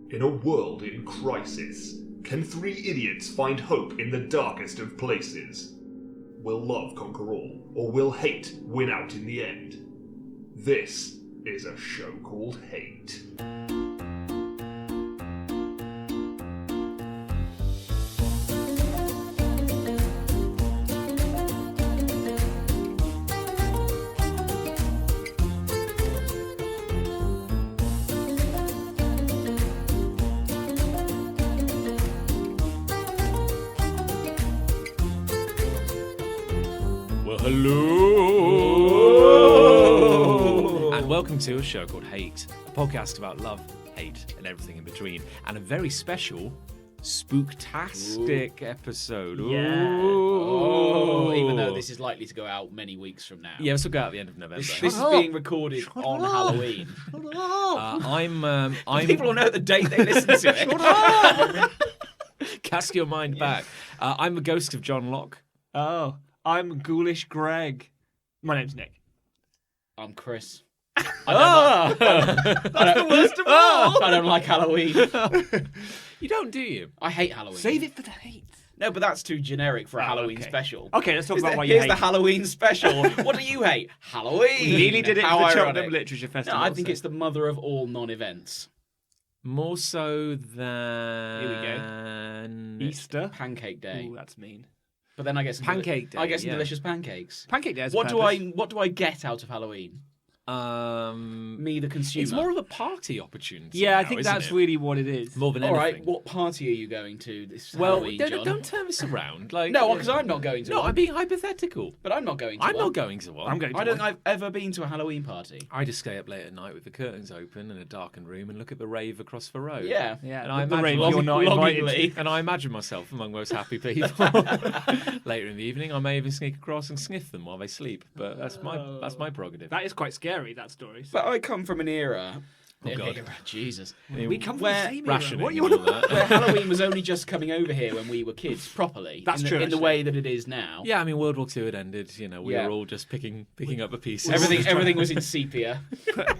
In a world in crisis, can three idiots find hope in the darkest of places? Will love conquer all, or will hate win out in the end? This is a show called Hate. Hello! And welcome to a show called Hate, a podcast about love, hate, and everything in between. And a very special, spooktastic episode. Yeah. Ooh. Even though this is likely to go out many weeks from now. Yeah, this will go out at the end of November. This is being recorded on Halloween. People will know the date they listen to it. Cast your mind back. I'm the ghost of John Locke. Oh, I'm Ghoulish Greg. My name's Nick. I'm Chris. That's the worst of all. I don't like Halloween. You don't, do you? I hate Halloween. Save it for the hate. No, but that's too generic for a Halloween okay. special. Okay, let's talk about why you Here's hate. the Halloween special. What do you hate? Halloween. We nearly did it How for the ironic. Cheltenham Literature Festival. No, I think it's the mother of all non-events. More so than... Here we go. Easter. Pancake Day. Ooh, that's mean. But then I get some Pancake Day, I get some yeah. delicious pancakes. Pancake Day has a What purpose. do I get out of Halloween? Me, the consumer. It's more of a party opportunity. Yeah, I now, think isn't that's it? really what it is. More than All anything. right, what party are you going to this Well, Halloween, John? don't turn this around. Like, No, because I'm not going to. No, one. I'm being hypothetical. But I'm not going to. I'm one. not going to one. I'm going to I don't one. think I've ever been to a Halloween party. I just stay up late at night with the curtains open in a darkened room and look at the rave across the road. Yeah. Yeah, And I the rave imagine- you're not invited longingly. to. And I imagine myself among most happy people. Later in the evening, I may even sneak across and sniff them while they sleep. But that's my prerogative. That is quite scary, that story. But I come from an era. Oh, God. Era, Jesus. We come from Where the same era. Rationing What you and want all to... that. Where Halloween was only just coming over here when we were kids, properly. That's in true, in the actually. way that it is now. Yeah, I mean, World War II had ended. You know, we Yeah. were all just picking up the pieces. Everything was in sepia.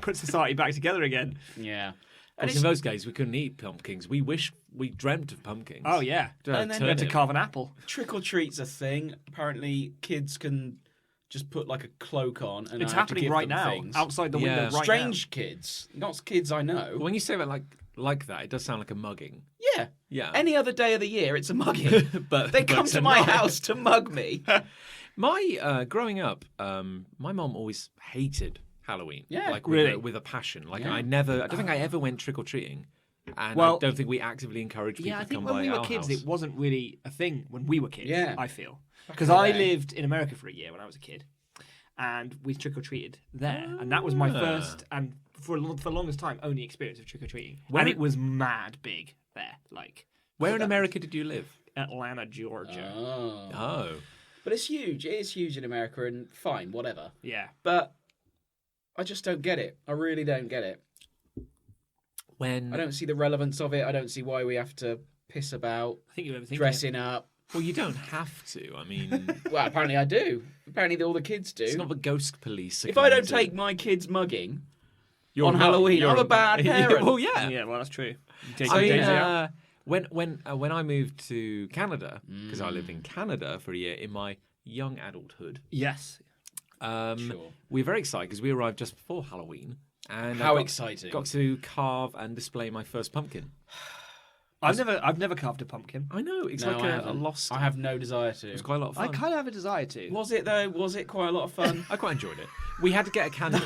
put society back together again. Yeah. Because in those days, we couldn't eat pumpkins. We dreamt of pumpkins. Oh, yeah. And then We had to turnip. carve an apple. Trick or treat's a thing. Apparently, kids can just put like a cloak on, and It's I have to happening give right them now, things. outside the Yeah. window right Strange kids, not kids I know. When you say that like that, it does sound like a mugging. Yeah. Yeah. Any other day of the year, it's a mugging. but They but come to my tonight- house to mug me. My growing up, my mom always hated Halloween. Yeah. Like Really? with a passion. Like Yeah. I don't think I ever went trick or treating, and Well- I don't think we actively encouraged people Yeah, I to think come when by we were our kids, house. it wasn't really a thing when we were kids, Yeah. I feel. Because in the I day. lived in America for a year when I was a kid, and we trick-or-treated there. And that was my first, and for the longest time, only experience of trick-or-treating. Where- And it was mad big there, like Where in America did you live? Atlanta, Georgia. Oh. Oh, But it's huge. It is huge in America, and fine, whatever. Yeah. But I just don't get it. I really don't get it. when I don't see the relevance of it. I don't see why we have to piss about, I think you overthink dressing up. well, you don't have to. I mean, Well, apparently I do. Apparently all the kids do. it's not the ghost police. are If I coming don't to- take my kids mugging You're on not- Halloween, you're I'm a bad parent. well, Yeah. yeah. Well, that's true. You take I your mean, days out. when I moved to Canada, because I lived in Canada for a year in my young adulthood, Yes. Sure. we were very excited because we arrived just before Halloween. And How I exciting. Got to carve and display my first pumpkin. I've never carved a pumpkin. I know, it's No, like I a haven't. lost. I have no desire It was to. quite a lot of I fun. kind of have a desire to. Was it though? Was it quite a lot of fun? I quite enjoyed it. We had to get a candle,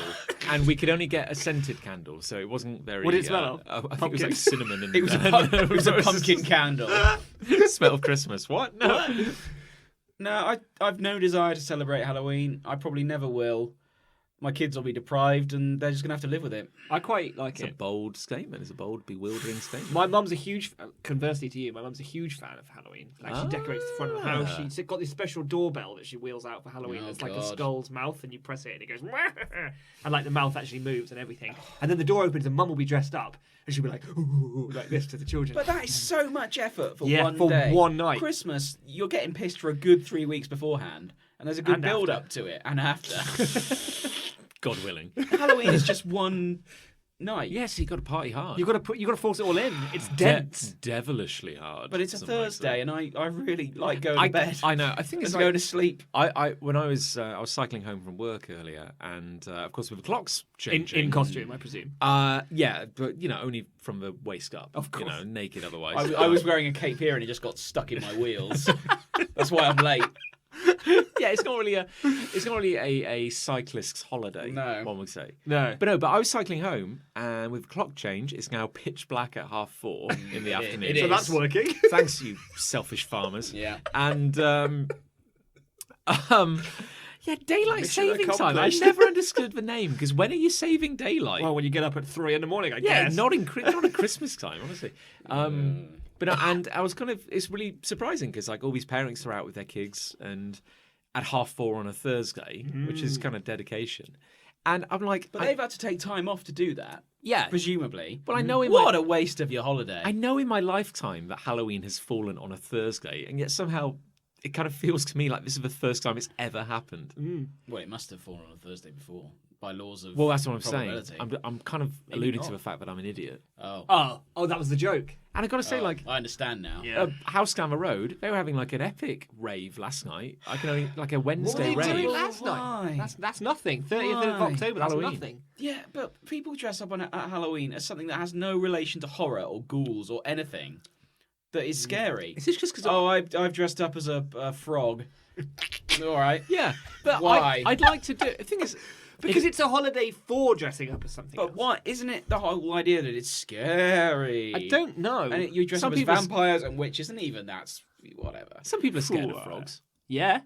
and we could only get a scented candle, so it wasn't very. What did it smell I think it was Pumpkin? like cinnamon and. It was it was a pumpkin candle. smell of Christmas. What? No. No, I've no desire to celebrate Halloween. I probably never will. My kids will be deprived, and they're just gonna have to live with it. I quite like It's a it. bold statement. It's a bold, bewildering statement. My mum's a huge, conversely to you, my mum's a huge fan of Halloween. Like, she decorates the front of the house. She's got this special doorbell that she wheels out for Halloween. Oh, It's like a God. skull's mouth, and you press it, and it goes, and like the mouth actually moves and everything. And then the door opens, and mum will be dressed up, and she'll be like, ooh, like this to the children. But that is so much effort for Yeah, one for day. one night. Christmas, you're getting pissed for a good 3 weeks beforehand, and there's a good And build after. up to it, and after. God willing. Halloween is just one night. Yes, you got to party hard. You got to force it all in. It's dense. Devilishly hard. But it's a some might say. Thursday, and I really like going to bed. I know. I think it's and going to sleep. When I was cycling home from work earlier, and of course with the clocks changing In costume, I presume. yeah, but only from the waist up. Of course. Naked otherwise. I was wearing a cape here, and it just got stuck in my wheels. That's why I'm late. Yeah, it's not really a cyclist's holiday. No. One would say. No. But I was cycling home, and with the clock change, it's now pitch black at 4:30 in the afternoon. it So is. that's working. Thanks, you selfish farmers. Yeah. And yeah, daylight Mission saving time. I accomplished. never understood the name because when are you saving daylight? Well, when you get up at 3 a.m, I yeah, guess. not at Christmas time, honestly. But no, and I was it's really surprising because like all these parents are out with their kids and at 4:30 on a Thursday, which is kind of dedication. And I'm like, But they've had to take time off to do that, yeah. presumably. Well, I know What a waste of your holiday. I know in my lifetime that Halloween has fallen on a Thursday, and yet somehow it kind of feels to me like this is the first time it's ever happened. Well, it must have fallen on a Thursday before, by laws of Well, that's what I'm saying. probability. I'm kind of Maybe alluding to not. the fact that I'm an idiot. Oh, that was the joke. And I got to say, like, I understand now. Yeah. House down the road, they were having like an epic rave last night. I can only like a What were Wednesday they rave. doing last Why? night? That's nothing. 30th of Why? October, that's Halloween. nothing. Yeah, but people dress up at Halloween as something that has no relation to horror or ghouls or anything that is scary. Is this just because? Oh, I've dressed up as a frog. All right. Yeah, but Why? I'd like to do. The thing is, Because it's a holiday for dressing up as something But else. why isn't it the whole idea that it's scary? I don't know. And you dress Some up as people- vampires and witches, and even that's whatever. some people are scared Phew. of frogs. Yeah.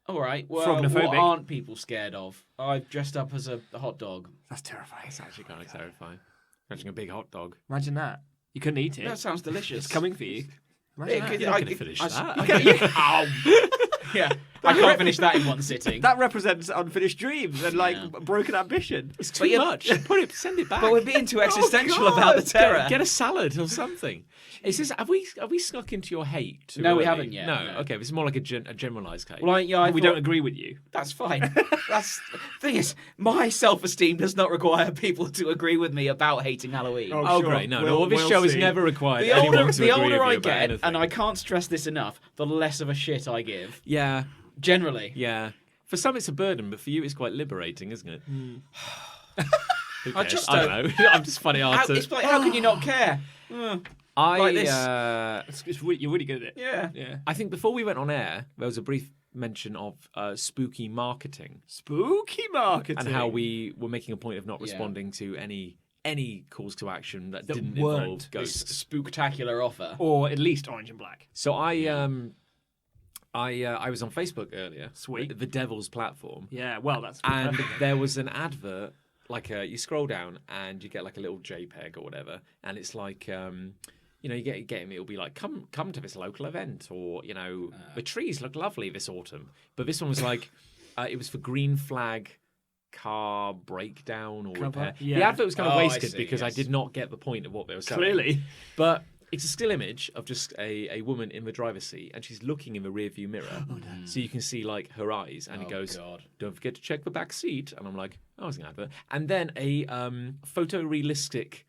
All right. Well, Frogophobic. what aren't people scared of? I've dressed up as a hot dog. That's terrifying. It's actually kind of terrifying. Imagine a big hot dog. Imagine that. You couldn't eat it. That sounds delicious. It's coming for you. Yeah, Imagine that. You're not going to finish that. Yeah, I can't finish that in one sitting. That represents unfinished dreams and broken ambition. It's too much. Send it back. But we're being too existential Oh, about the God. terror. Get a salad or something. Is this? Have we snuck into your hate? too No, we early? haven't yet, No. no. Okay, this is more like a generalized hate. Well, I We thought- don't agree with you. That's fine. That's thing is, my self-esteem does not require people to agree with me about hating Halloween. Oh, sure. great! No, We'll- this we'll show has see. never required The anyone older, to the agree older with I you about get, anything. and I can't stress this enough, the less of a shit I give. Yeah, Generally. yeah. For some, it's a burden, but for you, it's quite liberating, isn't it? Who I cares? just I don't know. I'm just funny hard It's to. like, how can you not care? like this. You're really good at it. Yeah. Yeah. I think before we went on air, there was a brief mention of spooky marketing Spooky marketing. and how we were making a point of not Yeah. responding to any calls to action that, That didn't weren't involve This ghosts. spooktacular offer. Or at least orange and black. So I was on Facebook earlier. Sweet. The Devil's platform. Yeah, well, that's And perfect. there was an advert, like you scroll down and you get like a little JPEG or whatever, and it's like, you get it'll be like, come to this local event, or the trees look lovely this autumn. But this one was like, it was for Green Flag car breakdown or Cover? repair. Yeah. The advert was kind of Oh, I wasted see, because I yes. did not get the point of what they were selling. Clearly. But it's a still image of just a woman in the driver's seat, and she's looking in the rearview mirror, so you can see like her eyes, and it goes, God. "Don't forget to check the back seat." And I'm like, "Oh, it's an advert." And then a photorealistic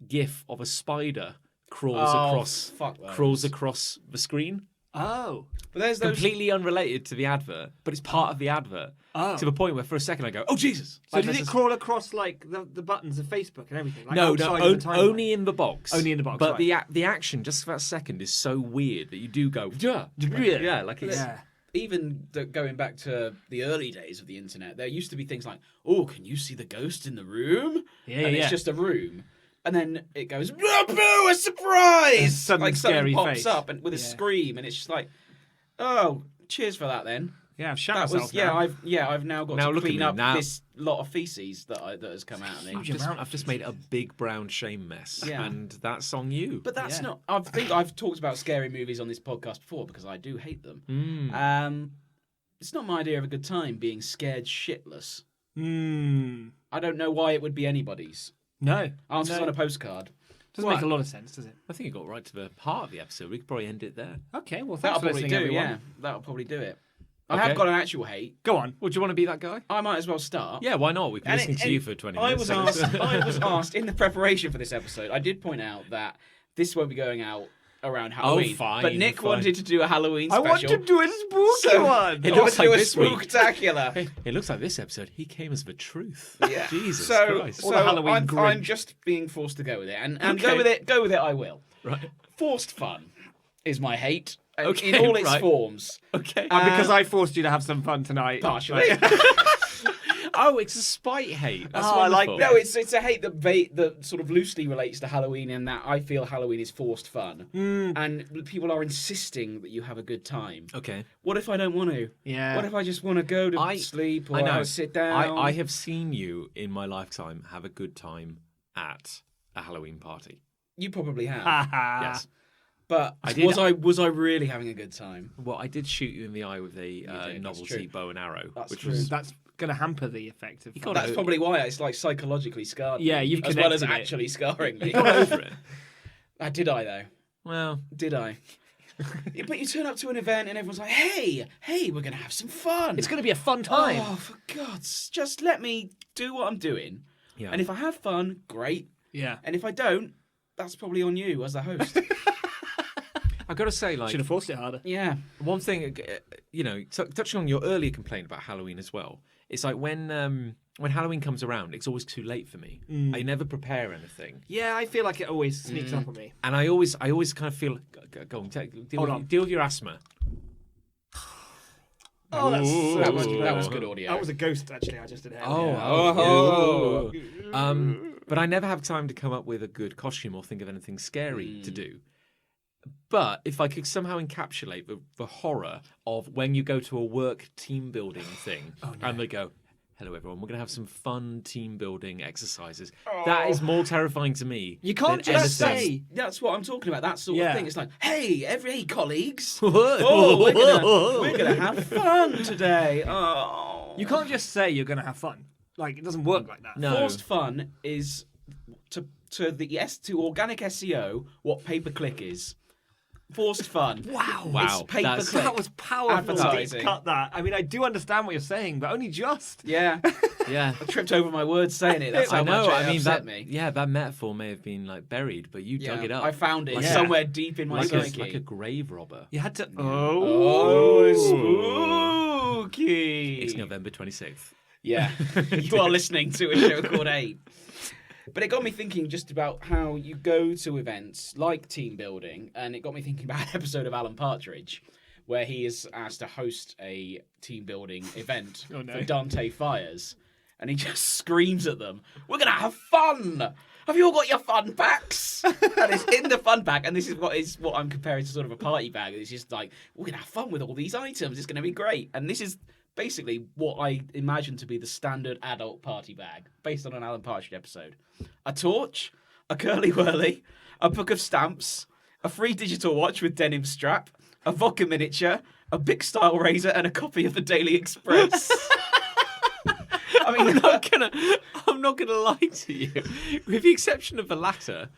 GIF of a spider crawls across the screen, Oh. But there's those. completely unrelated to the advert, but it's part of the advert. Oh. To the point where for a second I go, "Oh Jesus!" So Like, did this it is- crawl across like the buttons of Facebook and everything? Like No, outside no, of the timeline? only in the box. Only in the box, But right. the action just for that second is so weird that you do go, yeah, like it's. Yeah. Even going back to the early days of the internet, there used to be things like, "Oh, can you see the ghost in the room?" Yeah, and yeah. it's just a room, and then it goes, "Boo! A surprise!" Sudden like something scary pops face. up and with a Yeah. scream, and it's just like, "Oh, cheers for that then." Yeah, I've shot That myself was now. I've now got Now to look at clean me, up now- this lot of feces that has come out of me. I've just made a big brown shame mess, Yeah. and that's on you. But that's Yeah. not. I think I've talked about scary movies on this podcast before because I do hate them. It's not my idea of a good time being scared shitless. I don't know why it would be anybody's. No. Answers No. on a postcard. Doesn't make a lot of sense, does it? I think you got right to the heart of the episode. We could probably end it there. Okay, well, thanks That'll for probably listening, do. everyone. Yeah, that'll probably do it. I have got an actual hate. Go on. Well, do you want to be that guy? I might as well start. Yeah, why not? We've been listening to you for 20 minutes. I was asked in the preparation for this episode, I did point out that this won't be going out around Halloween. fine, but Nick fine. wanted to do a Halloween I special. want to do a spooky one. It I looks want to like do a this week. spooktacular. It looks like this episode, he came as the truth. Yeah. Jesus so, Christ. So Or the Halloween I'm Grinch. just being forced to go with it. And Okay. go with it I will. Right. Forced fun is my hate. in Okay, all its right. forms. Okay. Because I forced you to have some fun tonight. Partially. Oh, it's a spite hate. That's Oh, I like wonderful. No, it's a hate that sort of loosely relates to Halloween in that I feel Halloween is forced fun. And people are insisting that you have a good time. Okay. What if I don't want to? Yeah. What if I just want to go to sleep or I know. sit down? I have seen you in my lifetime have a good time at a Halloween party. You probably have. Yes. But I did- was I really having a good time? Well, I did shoot you in the eye with a did, that's novelty true. bow and arrow, That's which true. was That's going to hamper the effect of fun. got That's it. probably why it's like psychologically scarred. Yeah, me, you've as well as connected it. actually scarring me. got over it. Did I though? Well, Did I? Yeah, but you turn up to an event and everyone's like, "Hey, we're gonna have some fun. It's going to be a fun time. Oh, for God's, just let me do what I'm doing. yeah. And if I have fun, great. Yeah. And if I don't, that's probably on you as the host. I've got to say, like, Should have forced it harder. Yeah. one thing, touching on your earlier complaint about Halloween as well, it's like when Halloween comes around, it's always too late for me. I never prepare anything, Yeah, I feel like it always sneaks up on me. and I always kind of feel go on, deal with your asthma. Oh, That was good audio. That was a ghost, actually. I just inhaled. Oh. But I never have time to come up with a good costume or think of anything scary to do. But if I could somehow encapsulate the horror of when you go to a work team building thing and they go, "Hello everyone, we're going to have some fun team building exercises." That is more terrifying to me. You can't than just anything. say. That's what I'm talking about. That sort Yeah. of thing. It's like, hey, colleagues. Oh, We're gonna have fun today. Oh. You can't just say you're going to have fun. Like, it doesn't work like that. No. Forced fun is to organic SEO what pay per click is. Forced fun. Wow. Wow, It's pay per that's- click. That was powerful. Advertising. Cut that. I mean, I do understand what you're saying, but only just. Yeah. Yeah. I tripped over my words saying it. That's how I know. much I mean, upset that me. Yeah, that metaphor may have been like buried, but you dug it up. I found it Like somewhere deep in my like psyche. a grave robber. You had to. Oh, spooky! It's November 26th. Yeah, you are listening to a show called 8. But it got me thinking just about how you go to events like team building, and it got me thinking about an episode of Alan Partridge where he is asked to host a team building event Oh, no. for Dante Fires, and he just screams at them, "We're gonna have fun! Have you all got your fun packs?" And it's in the fun pack, and this is what I'm comparing to sort of a party bag. It's just like, we're gonna have fun with all these items. It's gonna be great, and this is basically what I imagine to be the standard adult party bag, based on an Alan Partridge episode. A torch, a curly whirly, a book of stamps, a free digital watch with denim strap, a vodka miniature, a big style razor, and a copy of the Daily Express. I mean, I'm not gonna lie to you. With the exception of the latter,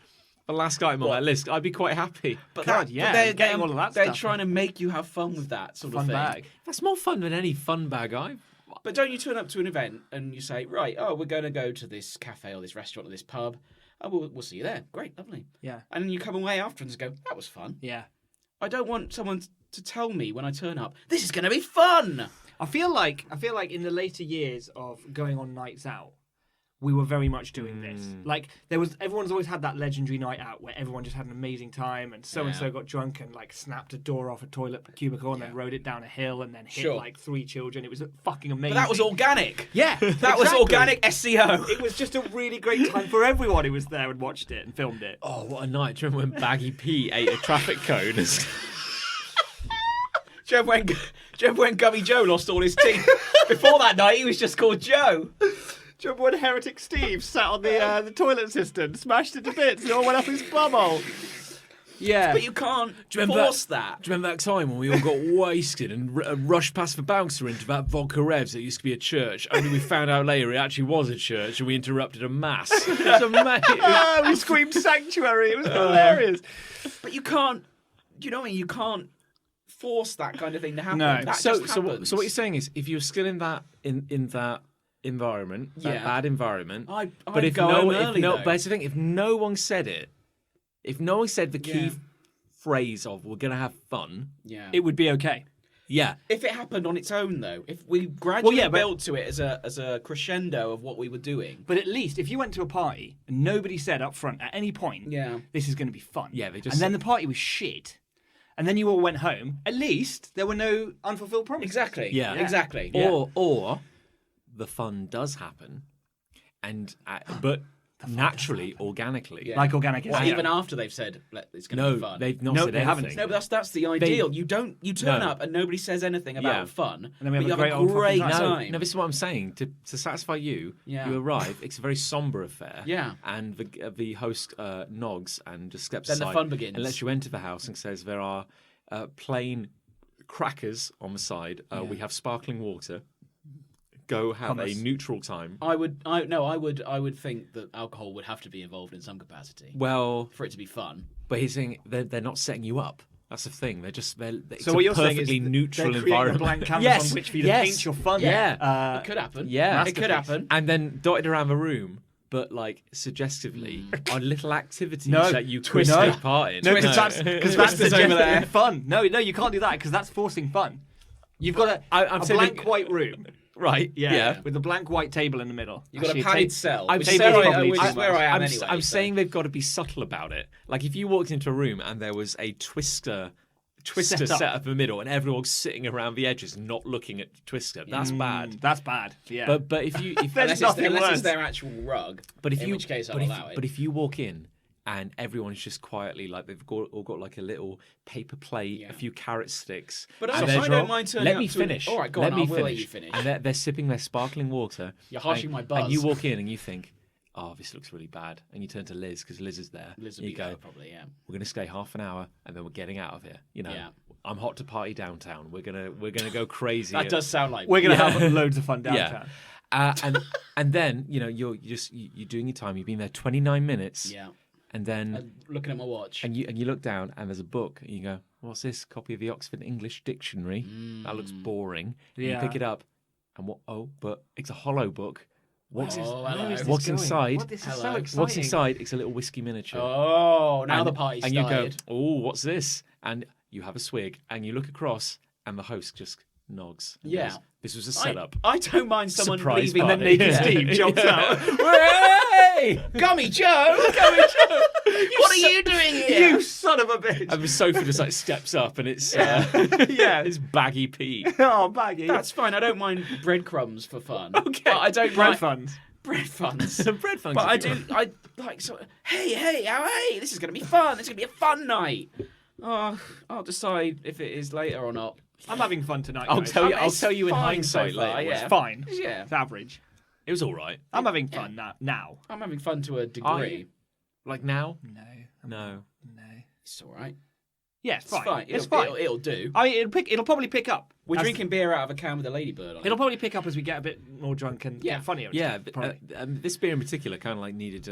the last item on that list, I'd be quite happy. but God, yeah, they're getting all of that They're stuff. trying to make you have fun with that sort of Fun thing. bag. That's more fun than any fun bag I've. But don't you turn up to an event and you say, right, we're going to go to this cafe or this restaurant or this pub. Oh, we'll see you there. Great, lovely. Yeah. And then you come away afterwards and go, that was fun. Yeah. I don't want someone to tell me when I turn up, this is going to be fun. I feel like in the later years of going on nights out, we were very much doing this. Like everyone's always had that legendary night out where everyone just had an amazing time, and so got drunk and like snapped a door off a toilet cubicle and then rode it down a hill and then hit like 3 children. It was fucking amazing. But that was organic. Yeah, That was organic SEO. It was just a really great time for everyone who was there and watched it and filmed it. Oh, what a night! Do you remember when Baggy P ate a traffic cone? Do you remember when Gummy Joe lost all his teeth? Before that night, he was just called Joe. Do you remember when Heretic Steve sat on the toilet cistern, smashed it to bits, and it all went up his bumhole? Yeah. But you can't Do you remember force that. Do you remember that time when we all got wasted and rushed past the bouncer into that vodka revs that used to be a church? Only we found out later it actually was a church and we interrupted a mass. It was amazing. We screamed sanctuary. It was hilarious. But you can't, you know what I mean? You can't force that kind of thing to happen. No. That So, just so, happens. so what you're saying is, if you're still in that environment, that Yeah. bad environment, I'd but if go no, home if early, no, though. but it's the thing, if no one said it, if no one said the key Yeah. phrase of "we're gonna have fun," Yeah. It would be okay. yeah, If it happened on its own, though, if we gradually yeah, but- built to it as a crescendo of what we were doing, But at least if you went to a party and nobody said up front at any point, Yeah. this is going to be fun. Yeah, they just and then said- the party was shit. And then you all went home. At least there were no unfulfilled promises. exactly, Yeah. exactly. or the fun does happen, and but naturally, organically, Yeah. Like organic. Well, yeah. even after they've said it's going to no, be fun. they've not No, said they haven't. anything. No, but that's the ideal. You turn No. up and nobody says anything about Yeah. fun, then we have but you a great have old a fucking great time. time. No, this is what I'm saying. To satisfy you, Yeah. you arrive. It's a very somber affair. Yeah. And the host nods and just steps Then the aside fun begins. and lets you enter the house and says there are plain crackers on the side. We have sparkling water. Go have Hummus. a neutral time. I would think that alcohol would have to be involved in some capacity Well, for it to be fun. but he's saying they're not setting you up. That's the thing. It's So a what you're saying is perfectly that neutral they're creating environment. a blank canvas Yes, on which for you to yes, paint your fun. Yeah. It could happen. Yeah. it could happen. And then dotted around the room, but like suggestively on little activities No. that you Twist could it. take part in. No, because that's Twisters over there. fun. No, you can't do that because that's forcing fun. You've got I'm a saying blank that- white room. Right. Yeah. With a blank white table in the middle. You've got Actually, a padded tape- cell. I'm which saying is where probably I- which too is where I am I'm, anyway. I'm so. saying they've got to be subtle about it. Like if you walked into a room and there was a twister Set set up. up in the middle and everyone's sitting around the edges not looking at the twister, that's bad. That's bad. Yeah. But if you There's unless nothing it's worse. their actual rug. But if in you, which case I'll but if, allow it. but if you walk in and everyone's just quietly like they've all got like a little paper plate, Yeah. a few carrot sticks. But and I they're- don't mind turning Let up me to finish. All right, go let on. me I will finish. let you finish. And they're sipping their sparkling water. You're harshing my buzz. And you walk in and you think, "Oh, this looks really bad." And you turn to Liz because Liz is there. Liz will and you be go, there, probably, yeah. "We're going to stay half an hour and then we're getting out of here." You know, Yeah. I'm hot to party downtown. We're gonna go crazy. That does sound like We're going to Yeah. have loads of fun Yeah. downtown. And then you're doing your time. You've been there 29 minutes. Yeah. And then Looking at my watch. and you look down and there's a book and you go, "What's this? Copy of the Oxford English Dictionary? That looks boring." And you Yeah. pick it up and what? Oh, but it's a hollow book. What's Oh, Where hello. is this What's going? inside? What, this is so Hello. exciting. What's inside? It's a little whiskey miniature. Oh, now and, the party's and you started. go, "Oh, what's this?" And you have a swig and you look across and the host just nods. and Yeah. goes, "This was a setup." I don't mind someone Surprise leaving. party. Naked Yeah. Steve jumps out. Hooray! Gummy Joe! Gummy Joe! What are you doing here? You son of a bitch. And the sofa just like steps up and it's Yeah. it's baggy Pete. Oh, baggy. That's fine. I don't mind breadcrumbs for fun. Okay. But I don't bread mind funds. bread funds. Bread funds. But I do. I like. So, hey! This is gonna be fun. It's gonna be a fun night. Oh, I'll decide if it is later or not. I'm having fun tonight. I'll guys. tell you. I'll It's tell you in fine so hindsight far, later. yeah. It's fine. Yeah, It's average. It was all right. I'm having fun now. I'm having fun to a Are degree. you? Like now? No. No. No. It's all right. Yeah, it's fine. It's fine. It's fine. It'll do. I mean, it'll probably pick up. We're as- drinking beer out of a can with a ladybird on it. It'll probably pick up as we get a bit more drunk and Yeah. get funnier. and Yeah, stuff, but, probably. this beer in particular kind of like needed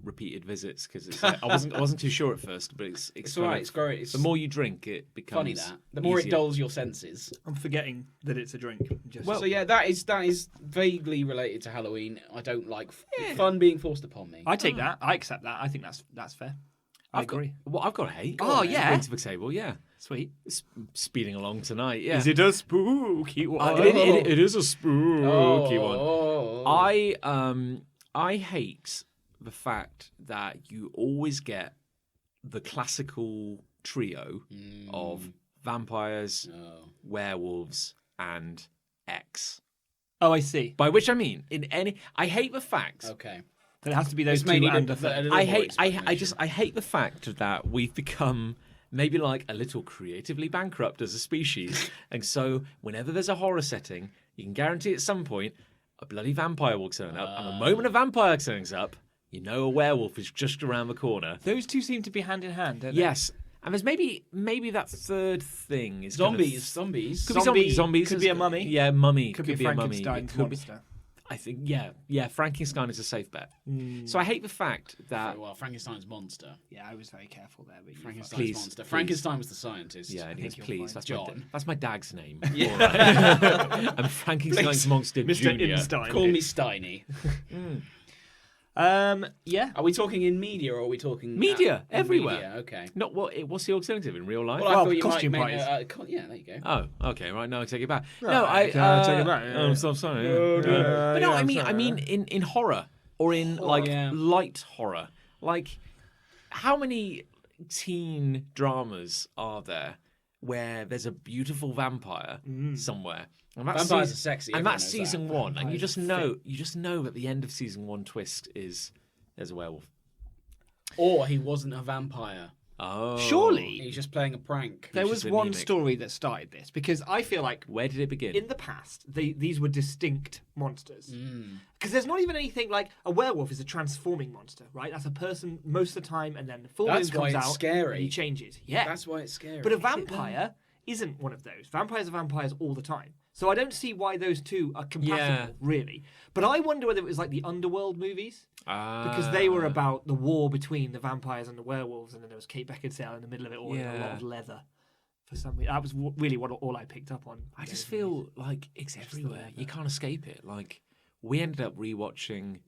repeated visits because I wasn't too sure at first, but it's It's kind all right. of- It's great. It's the more you drink, it becomes funny that the more easier. it dulls your senses. I'm forgetting that it's a drink. Just So yeah, that is vaguely related to Halloween. I don't like fun being forced upon me. I take that. I accept that. I think that's fair. I agree. Well, I've got a hate. Oh, yeah. Bring to the table. Yeah, Sweet. it's speeding along tonight. Yeah, Is it a spooky one? it is a spooky one. Oh. I hate the fact that you always get the classical trio of vampires, werewolves, and X. Oh, I see. By which I mean, I hate the fact. Okay. But it has to be those It's mainly two and the- a third. the- I more hate explanation. I hate the fact that we've become maybe like a little creatively bankrupt as a species. And so whenever there's a horror setting, you can guarantee at some point a bloody vampire will turn up. And the moment a vampire turns up, you know a werewolf is just around the corner. Those two seem to be hand in hand, don't they? Yes. And there's maybe that third thing is kind of- Zombies. Could be zombies. Could be a mummy. Yeah, mummy. Could be a a mummy. Frankenstein's It could be- monster. I think, yeah, Frankenstein is a safe bet. So I hate the fact that... Well, Frankenstein's monster. Yeah, I was very careful there. But Frankenstein's Please, monster. please. Frankenstein was the scientist. Yeah, it is. you'll Please, find that's my dad's name. Yeah. All right. And Frankenstein's monster Mr. Junior. Einstein. Call me Steiny. Yeah. Are we talking in media or are we talking Media, in everywhere. Media? Okay. Not what's the alternative in real life? Well, I Well, thought you costume might mean, parties. yeah, there you go. Oh, okay, right. No, I take it back. Right, No, I take it back. Oh, I'm so sorry. No, But no, yeah, I mean, in horror or in like yeah. light horror, like how many teen dramas are there where there's a beautiful vampire somewhere? And that's Vampires are sexy, and everyone that's knows season that. one, and you just know at the end of season one twist is there's a werewolf. Or he wasn't a vampire. Oh, Surely He's just playing a prank. there just was one anemic. story that started this because I feel like Where did it begin? in the past these were distinct monsters because there's not even anything like a werewolf is a transforming monster, right? That's a person most of the time, and then the full moon That's why comes it's out scary. and he changes. Yeah, That's why it's scary. but a vampire isn't one of those. Vampires are vampires all the time. So I don't see why those two are compatible, really. But I wonder whether it was like the Underworld movies, because they were about the war between the vampires and the werewolves, and then there was Kate Beckinsale in the middle of it all in a lot of leather. For some reason, that was really all I picked up on. I just feel like it's everywhere. You can't escape it. Like we ended up rewatching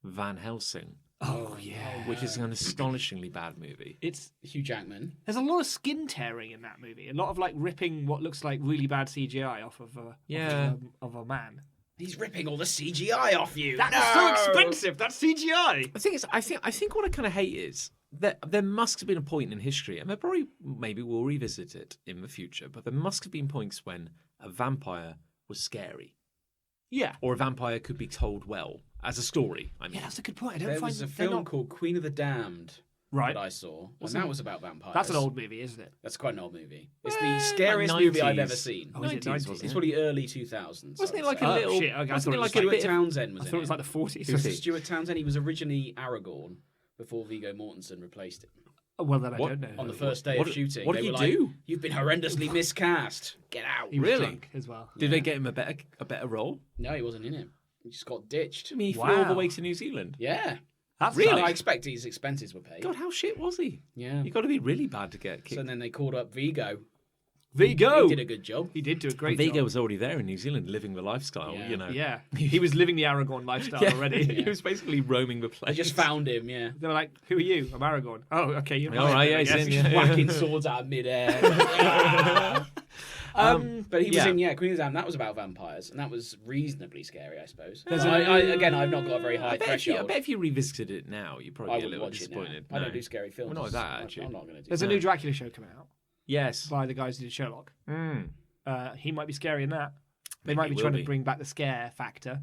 Van Helsing, Oh yeah, which is an astonishingly bad movie. it's Hugh Jackman. there's a lot of skin tearing in that movie. A lot of like ripping what looks like really bad CGI off of of a man. He's ripping all the CGI off you. That's so expensive. That's CGI. The thing is, I think what I kind of hate is that there must have been a point in history, and maybe we'll revisit it in the future, but there must have been points when a vampire was scary, Yeah. or a vampire could be told well as a story. I mean, Yeah, that's a good point. I don't There find was a they're film not- called Queen of the Damned Right. that I saw, and that was about vampires. That's an old movie, isn't it? That's quite an old movie. It's the scariest movie I've ever seen. Oh, is it 90s, 90s? wasn't It's it? probably early 2000s. Wasn't it I would like say. a little? shit, okay, I Wasn't thought it it like was a Stuart bit? Townsend was I in thought it was it. like the 40s. Who's he? Stuart Townsend. He was originally Aragorn before Viggo Mortensen replaced him. Well, then I What? don't know. On the first day What- of shooting, what they did were he like, do? "You've been horrendously miscast. Get out." He was Really? drunk as well. Did they get him a better role? No, he wasn't in it. He just got ditched. I mean, he flew all the Wow. way to New Zealand. Yeah. That's Really? I expect his expenses were paid. God, how shit was he? Yeah. You got to be really bad to get kicked. So then they called up Vigo. Vigo. He did a good job. He did do a great Vigo job. was already there in New Zealand, living the lifestyle. Yeah. You know. Yeah, he was living the Aragorn lifestyle already. He was basically roaming the I place. just found him, yeah. They were like, "Who are you?" I'm Aragorn. Oh, okay. You're All right, yeah, I he's guess. in, yeah. Whacking swords out of midair. But he was yeah. in, Queen of the Damned. That was about vampires, and that was reasonably scary, I suppose. There's Again, I've not got a very high I bet threshold. if you revisited it now, you'd probably I be a would little watch it now. disappointed. I don't do scary films. Well, not that attitude. I'm not going to do There's that. a new Dracula show coming out Yes. by the guys who did Sherlock. Mm. He might be scary in that. They Maybe might he be will trying be. to bring back the scare factor.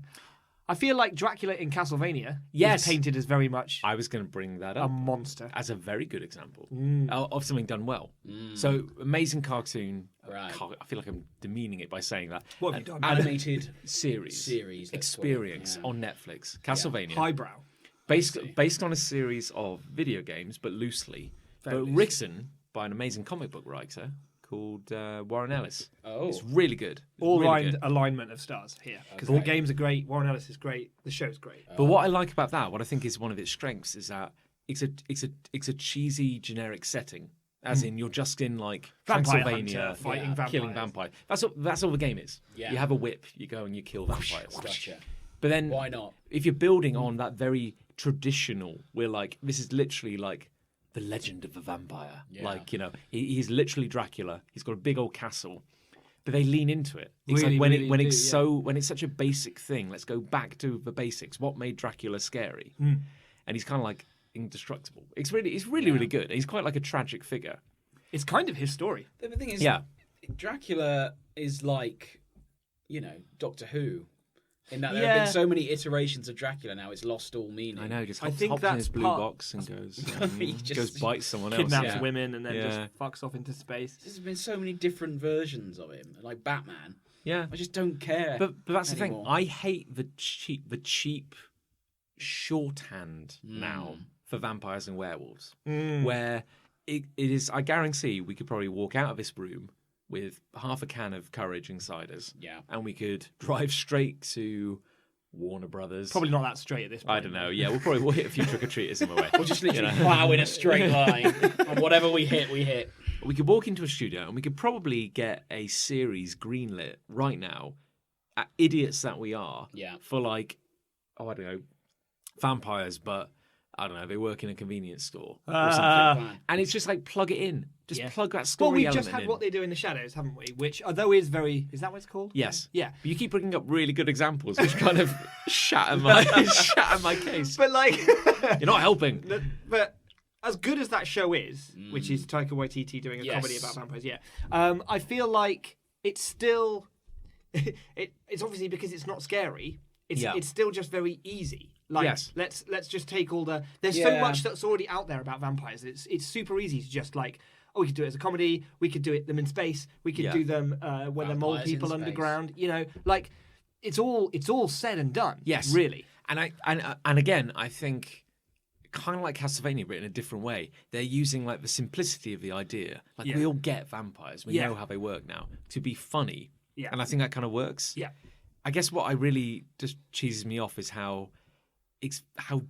I feel like Dracula in Castlevania Yes. is painted as very much I was going to bring that a up monster. as a very good example Mm. of something done well. So amazing cartoon. Right. I feel like I'm demeaning it by saying that. What have you done? Animated Series. series. let's call it, Experience yeah. on Netflix. Castlevania. Highbrow. Based on a series of video games, but loosely. Very but loose. written by an amazing comic book writer called Warren Ellis. Oh. It's really good. It's All really aligned good. alignment of stars here because Okay. the games are great. Warren Ellis is great. The show's great. But what I like about that, what I think is one of its strengths, is that it's a cheesy generic setting. As in, you're just in like Vampire Transylvania, hunter fighting killing vampires. vampires. That's all the game is. Yeah. You have a whip, you go and you kill vampires. Gotcha. But then, Why not? if you're building on that very traditional, we're like, this is literally like the legend of the vampire. Yeah. Like, he's literally Dracula. He's got a big old castle. But they lean into it. It's Really, like when really when do, it's yeah. when it's such a basic thing. Let's go back to the basics. What made Dracula scary? Hmm. And he's kind of like indestructible. It's really good. He's quite like a tragic figure. It's kind of his story. The thing is, Yeah. Dracula is like, Doctor Who. In that there Yeah. have been so many iterations of Dracula now, it's lost all meaning. I know. Just I hops, think hops in that's his blue part- box and goes He just- goes bites someone else. Kidnaps yeah. women and then Yeah. just fucks off into space. There's been so many different versions of him, like Batman. Yeah. I just don't care. But that's anymore. the thing. I hate the cheap shorthand now for vampires and werewolves, where it is. I guarantee we could probably walk out of this room with half a can of courage inside us, Yeah. and we could drive straight to Warner Brothers. Probably not that straight at this point. I don't know. Yeah, we'll hit a few trick-or-treaters in my way. We'll just literally plow in a straight line. And whatever we hit, we hit. We could walk into a studio and we could probably get a series greenlit right now, idiots that we are, for like, I don't know, vampires, but I don't know, they work in a convenience store or something. And it's just like, plug it in. Just plug that story we've element just had in. What They Do in the Shadows, haven't we? Which, although is that what it's called? Yes. Yeah. But you keep bringing up really good examples, which kind of shatter my case. But like... You're not helping. But as good as that show is, which is Taika Waititi doing a comedy about vampires, I feel like it's still... it's obviously because it's not scary. It's still just very easy. Like, let's just take all the... There's so much that's already out there about vampires. It's super easy to just like... Oh, we could do it as a comedy. We could do them in space. We could do them when they're mole people underground. You know, like it's all said and done. Yes, really. And again, I think kind of like Castlevania, but in a different way. They're using like the simplicity of the idea. Like we all get vampires. We know how they work now to be funny. Yeah, and I think that kind of works. Yeah. I guess what I really just cheeses me off is how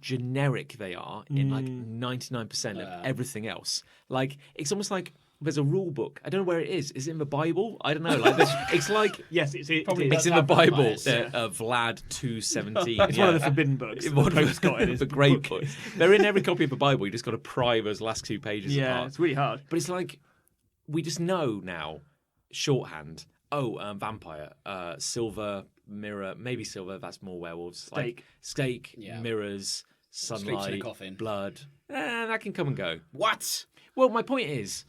generic they are in like 99% of everything else. Like it's almost like there's a rule book. I don't know where it is. Is it in the Bible? I don't know. Like it's like yes, it's in the Bible. Vlad 2:17. It's one of the forbidden books. The great book. They're in every copy of the Bible. You just got to pry those last 2 pages apart. Yeah, it's really hard. But it's like we just know now shorthand. Vampire, silver, mirror, maybe silver. That's more werewolves. Stake, mirrors, sunlight, blood. That can come and go. What? Well, my point is,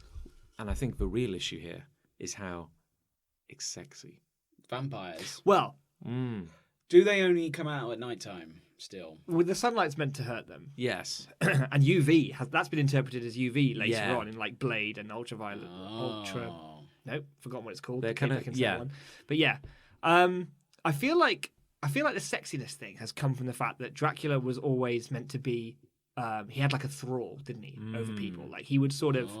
and I think the real issue here is how it's sexy. Vampires. Well, do they only come out at night time? Still, well, the sunlight's meant to hurt them. Yes, and UV that's been interpreted as UV later on in like Blade and Ultraviolet. Nope, forgotten what it's called. They're kind of one. But I feel like the sexiness thing has come from the fact that Dracula was always meant to be. He had like a thrall, didn't he, over people? Like he would sort of,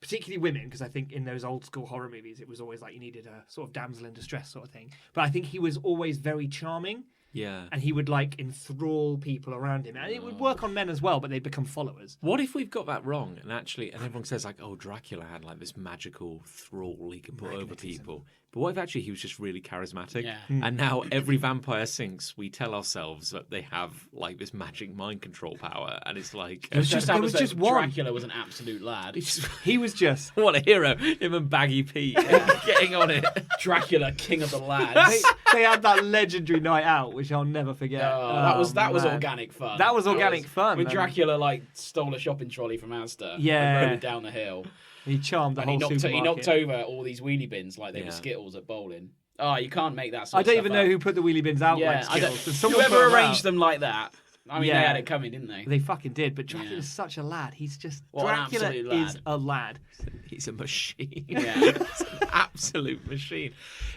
particularly women, because I think in those old school horror movies, it was always like you needed a sort of damsel in distress sort of thing. But I think he was always very charming. Yeah. And he would like enthrall people around him. And it would work on men as well, but they'd become followers. What if we've got that wrong and everyone says like, oh, Dracula had like this magical thrall he could put over people. But what if actually he was just really charismatic? Yeah. And now every vampire sinks, we tell ourselves that they have like this magic mind control power. And it's like... It was just one. Dracula was an absolute lad. He was just... What a hero. Him and Baggy Pete getting on it. Dracula, king of the lads. They had that legendary night out, which I'll never forget. That was organic fun. That was organic fun. When Dracula like stole a shopping trolley from Asda and rode it down the hill. He charmed the whole supermarket. He knocked over all these wheelie bins like they were Skittles at bowling. Oh, you can't make that sort of stuff I don't even know who put the wheelie bins out like Skittles. Whoever arranged them like that. I mean, they had it coming, didn't they? They fucking did. But Dracula's such a lad. He's just... Dracula is a lad. He's a machine. Yeah. He's an absolute machine.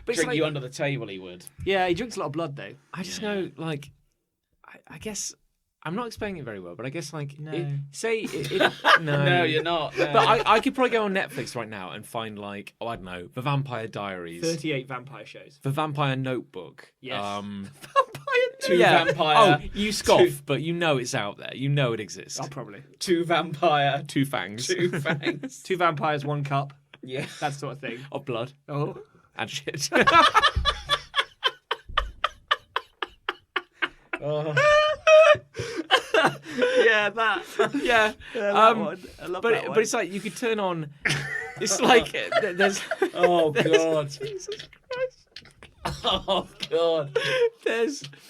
But drink you under the table, he would. Yeah, he drinks a lot of blood, though. I just know, like... I guess... I'm not explaining it very well, but I guess, like... No. No, you're not. No. But I could probably go on Netflix right now and find, like... Oh, I don't know. The Vampire Diaries. 38 vampire shows. The Vampire Notebook. Yes. Vampire. Oh, you scoff, but you know it's out there. You know it exists. Oh, probably. 2 vampire. 2 fangs. 2 fangs. 2 vampires, 1 cup. Yeah. That sort of thing. Of blood. Oh. And shit. Oh. Yeah, that. Yeah. That one. I love that one. But it's like you could turn on. It's like there's. Oh God. Jesus Christ. Oh God.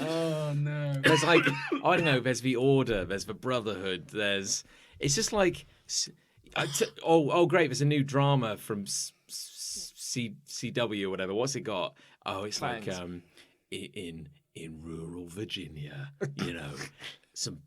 Oh no. There's like I don't know. There's the Order. There's the Brotherhood. It's just like. Great. There's a new drama from CW or whatever. What's it got? Oh, it's Thanks. like in rural Virginia,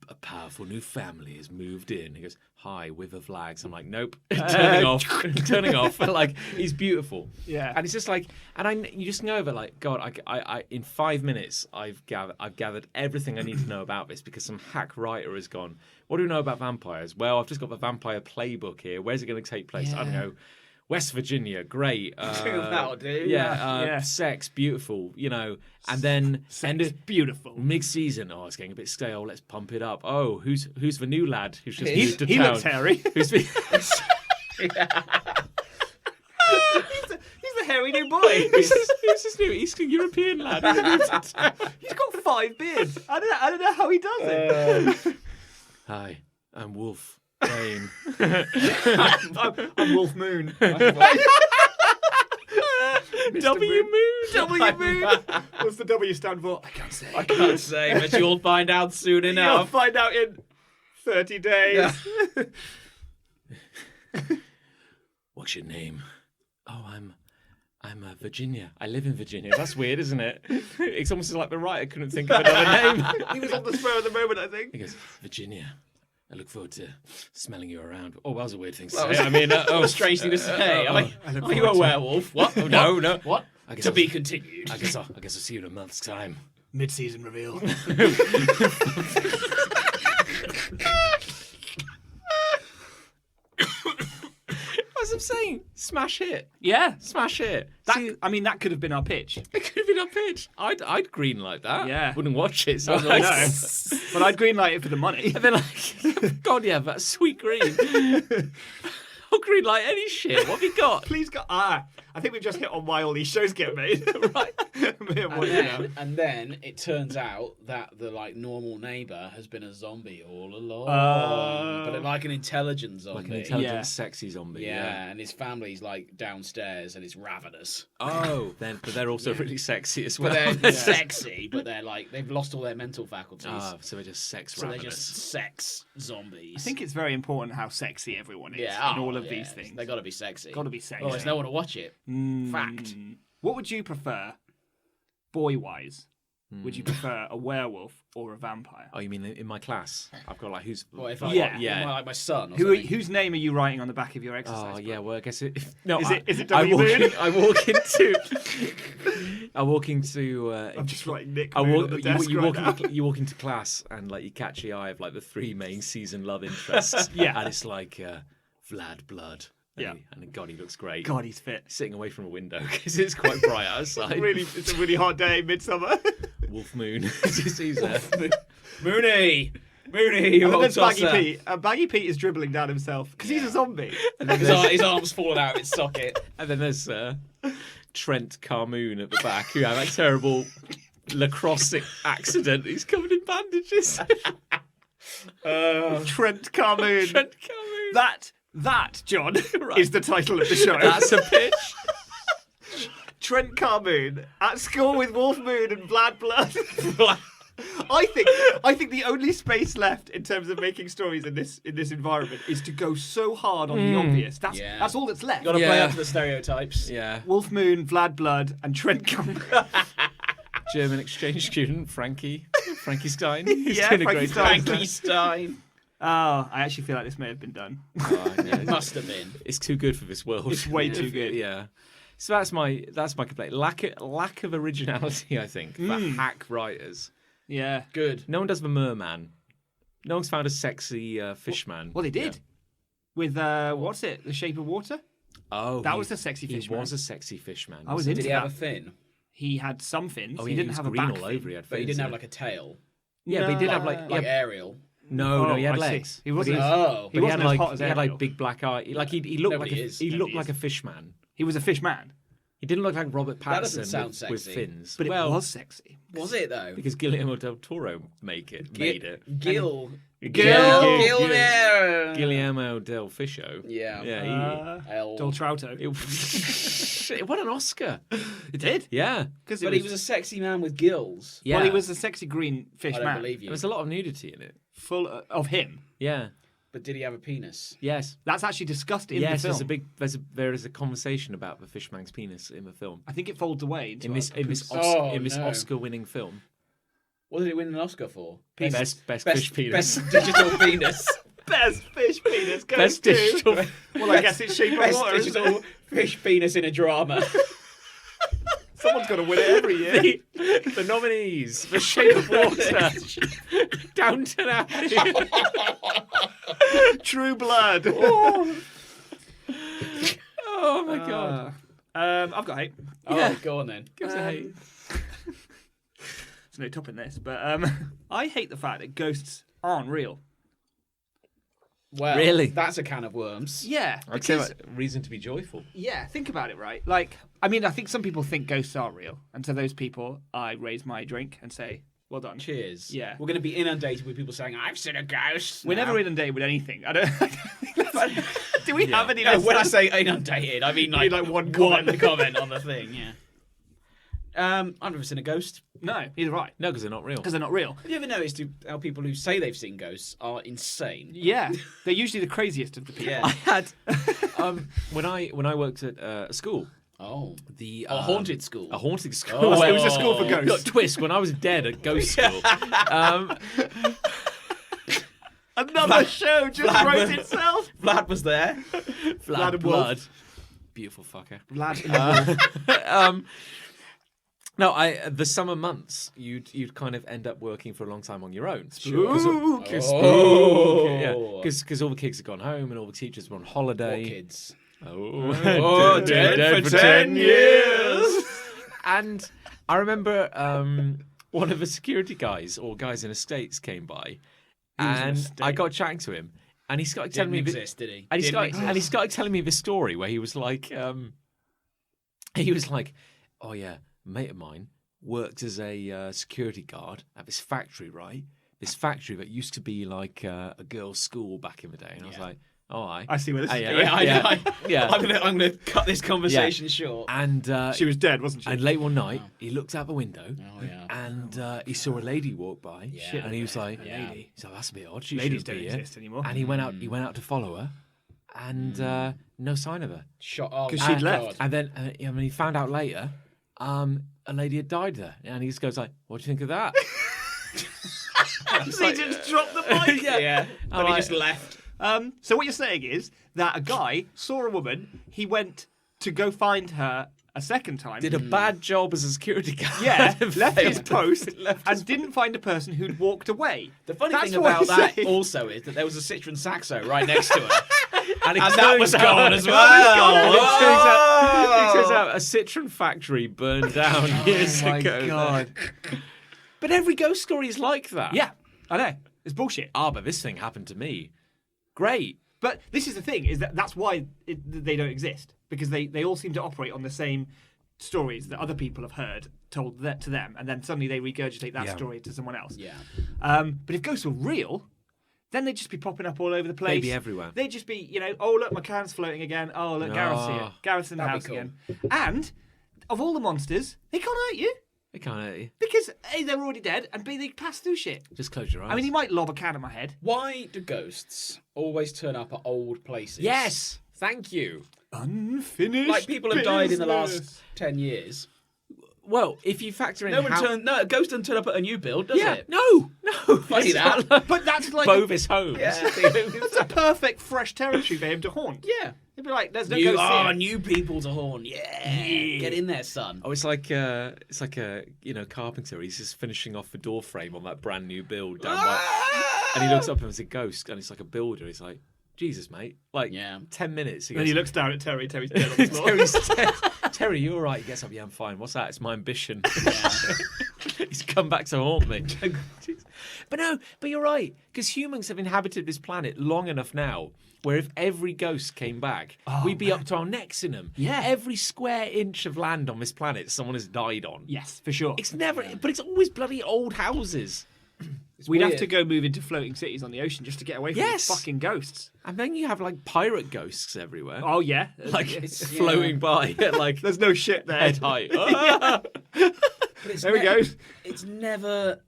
a powerful new family has moved in. He goes, hi, with the flags. I'm like, nope, turning off. Like, he's beautiful. Yeah. And it's just like, you just know that, like, God, I in 5 minutes, I've gathered everything I need to know about this because some hack writer has gone, what do we know about vampires? Well, I've just got the vampire playbook here. Where's it going to take place? I don't know. West Virginia, great. That'll do. Yeah, sex, beautiful, and then Beautiful. mid-season, it's getting a bit stale. Let's pump it up. Oh, who's the new lad who's just moved to He town? looks hairy. Who's the- He's the hairy new boy. who's this new Eastern European lad who's moved to town? He's got 5 beards. I don't know how he does it. Hi, I'm Wolf Wayne. I'm Wolf Moon. W Moon. W Moon. What's the W stand for? I can't say. I can't say, but you'll find out soon You'll enough. find out in 30 days. What's your name? Oh, I'm Virginia. I live in Virginia. That's weird, isn't it? It's almost like the writer couldn't think of another name. He was on the spur of the moment, I think. He goes, Virginia. I look forward to smelling you around. Oh, that was a weird thing to say. I mean, A strange thing to say. Are you a werewolf? What? Oh, no. What? I guess To I'll- be continued. I guess I'll see you in a month's time. Mid-season reveal. As I'm saying, smash hit. Yeah. Smash hit. That could have been our pitch. It could have been our pitch. I'd green like that. Yeah. Wouldn't watch it. So I know. But I'd greenlight it for the money. And then like, God, yeah, that sweet green. I'll green like any shit. What have you got? Please go. I think we've just hit on why all these shows get made. Right. And then it turns out that the normal neighbour has been a zombie all along, but like an intelligent zombie. Like an intelligent, sexy zombie. Yeah, and his family's downstairs and it's ravenous. Oh, but they're also really sexy as well. But they're sexy, but they're they've lost all their mental faculties. So they're just sex So they're ravenous. just sex zombies. I think it's very important how sexy everyone is yeah, in all of these things. They got to be sexy. Got to be sexy. Oh, there's no one to watch it. Fact. What would you prefer, boy-wise? Would you prefer a werewolf or a vampire? Oh, you mean in my class? I've got who's? What if my son? Or something? Whose name are you writing on the back of your exercise? Oh yeah, well I guess it. No, Is it I W Moon? I walk into. I'm just writing Nick I Moon walk, on the desk you, right walk now. you walk into class and you catch the eye of the 3 main season love interests. Yeah. And it's Vlad Blood. Yeah. And God, he looks great. God, he's fit. Sitting away from a window because it's quite bright outside. It's a really hot day, midsummer. Wolf Moon. He's there. Mooney, And you then old there's Baggy tosser. Pete. Baggy Pete is dribbling down himself because he's a zombie. His arm's fallen out of its socket. And then there's Trent Khamun at the back who had that terrible lacrosse accident. He's covered in bandages. Trent Khamun. Trent Khamun. That, John, is the title of the show. That's a pitch. Trent Khamun at school with Wolf Moon and Vlad Blood. I think the only space left in terms of making stories in this environment is to go so hard on the obvious. That's all that's left. Got to play Yeah. up to the stereotypes. Yeah. Wolf Moon, Vlad Blood, and Trent Khamun. German exchange student Frankie Stein. He's Yeah, doing a Frankie great Stein. job. Frankie Stein. Oh, I actually feel like this may have been done. Oh, yeah. Must have been. It's too good for this world. It's way too good. Yeah. So that's my complaint. Lack of originality, I think, for hack writers. Yeah. Good. No one does the merman. No one's found a sexy fishman. Well, they did. Yeah. With, what's it? The Shape of Water? Oh, That was a sexy He fishman. was a sexy fishman. I was wasn't into Did he have a that. fin? He had some fins. Oh, he yeah, didn't was have a green back all fin. over. He had But he fins, didn't have yeah. like a tail. Yeah, but he did have Like yeah, Ariel. no, he had I see. legs. He wasn't. But Oh. He But wasn't as hot as he had Ariel. big black eye. He looked Nobody like is. he looked Nobody like is. a fish man. He was a fish man. He didn't look like Robert That doesn't Pattinson sound with sexy. fins. But it well, was sexy. Was it though? because Guillermo del Toro made it. Gil. Gil- Guillermo del Fisho. Yeah. Yeah. Del Trauto. It won an Oscar. It did. Yeah. Because But he was a sexy man with gills. Yeah. Well, he was a sexy green fish I don't man. believe you. There was a lot of nudity in it. Full of him. Yeah. But did he have a penis? Yes. That's actually discussed in the Yes. film. There is a conversation about the fishman's penis in the film. I think it folds away into In this Oh, no. Oscar-winning film. What did he win an Oscar for? Best fish penis. Best digital penis. best fish penis goes Best to. digital. Well, I guess it's Shape of Best Water. isn't it? digital fish penis in a drama. Someone's got to win it every year. The nominees for Shape of Water, Downton Abbey. True Blood. Oh Oh my god. I've got hate. Oh, go on then. Give us a hate. There's no topping this, but I hate the fact that ghosts aren't real. Well, Really? That's a can of worms. Yeah, I'd say because reason to be joyful. yeah, think about it, right? Like, I mean, I think some people think ghosts are real, and to those people, I raise my drink and say, "Well done." Cheers. Yeah. We're going to be inundated with people saying, "I've seen a ghost." We're now." never inundated with anything. I don't. Do we have any? No, when I listeners? say inundated, I mean like, one comment. comment on the thing. Yeah. I've never seen a ghost. No, neither right. No, because they're not real. Because they're not real. Have you ever noticed how people who say they've seen ghosts are insane? Yeah, they're usually the craziest of the people. Yeah. I had when I worked at a school. Oh. The A haunted school. A haunted school. Oh. It was a school for Look, ghosts. twist. When I was dead at ghost school, Another show just Vlad wrote was- itself. Vlad was there. Vlad and blood, beautiful fucker. Vlad in the wolf. No, the summer months you'd kind of end up working for a long time on your own. Spooky, Oh. Because all the kids had gone home and all the teachers were on holiday. What kids? Oh, dead for 10 years. And I remember one of the security guys or guys in estates came by, and I got chatting to him, and he started telling Didn't me exist, did he? and he Didn't started exist. telling me this story where he was like, oh yeah, a mate of mine worked as a security guard at this factory, right? This factory that used to be like a girls' school back in the day, and I was like, oh, I see where this is going. Yeah, I know. yeah. I'm gonna cut this conversation short. And She was dead, wasn't she? and late one night, he looked out the window, Oh yeah. and he saw a lady walk by, Yeah. and he was like, Yeah. he's like, that's a bit odd. She Ladies shouldn't don't be here. exist anymore. And he went out. He went out to follow her, and no sign of her. Shot off. 'Cause she'd left. And then when he found out later, a lady had died there, and he just goes like, "What do you think of that?" He just dropped the mic. Yeah. I'm But he like- just left. So what you're saying is that a guy saw a woman, he went to go find her a second time. Did a bad job as a security guard. yeah, left his Failed. post and didn't find a person who'd walked away. The funny That's thing what about I'm that saying. also is that there was a Citroen Saxo right next to her. And, And that was gone as well. And Oh. it turns out a Citroen factory burned down years ago. But every ghost story is like that. Yeah, I know. It's bullshit. But this thing happened to me. Great. But this is the thing, is that's why they don't exist. Because they all seem to operate on the same stories that other people have heard told that to them, and then suddenly they regurgitate that Yeah. story to someone else. Yeah. But if ghosts were real, then they'd just be popping up all over the place. They'd be everywhere. They'd just be, oh, look, my can's floating again. Oh, look, Gareth's here. Oh. Gareth's in the That'd house be cool. again. And of all the monsters, they can't hurt you. They can't hurt you. Because A, they're already dead, and B, they pass through shit. Just close your eyes. I mean, he might lob a can at my head. Why do ghosts always turn up at old places? Yes. Thank you. Unfinished Like people have died in the business. last 10 years. Well, if you factor in No, how... a ghost doesn't turn up at a new build, does Yeah. it? No. Funny It's that. not But that's like Bovis Homes. that's a perfect fresh territory for him to haunt. Yeah. He'd be like, "There's no You ghosts are here." new people to horn. Yeah. Get in there, son. Oh, it's like a carpenter. He's just finishing off the door frame on that brand new build down by, and he looks up and it's a ghost, and it's like a builder. He's like, Jesus, mate, like Yeah. 10 minutes. He And goes, he looks down at Terry. Terry's dead on the floor. Terry, you all right? He gets up. Yeah, I'm fine. What's that? It's my ambition. He's come back to haunt me. But you're right, because humans have inhabited this planet long enough now where if every ghost came back, we'd be up to our necks in them. Yeah. Every square inch of land on this planet someone has died on. Yes, for sure. It's never, but it's always bloody old houses. We'd have weird. to go move into floating cities on the ocean just to get away from Yes. the fucking ghosts. And then you have like pirate ghosts everywhere. Oh yeah, Like It's- floating by at like there's no shit there. head height. But it's There we go. It's never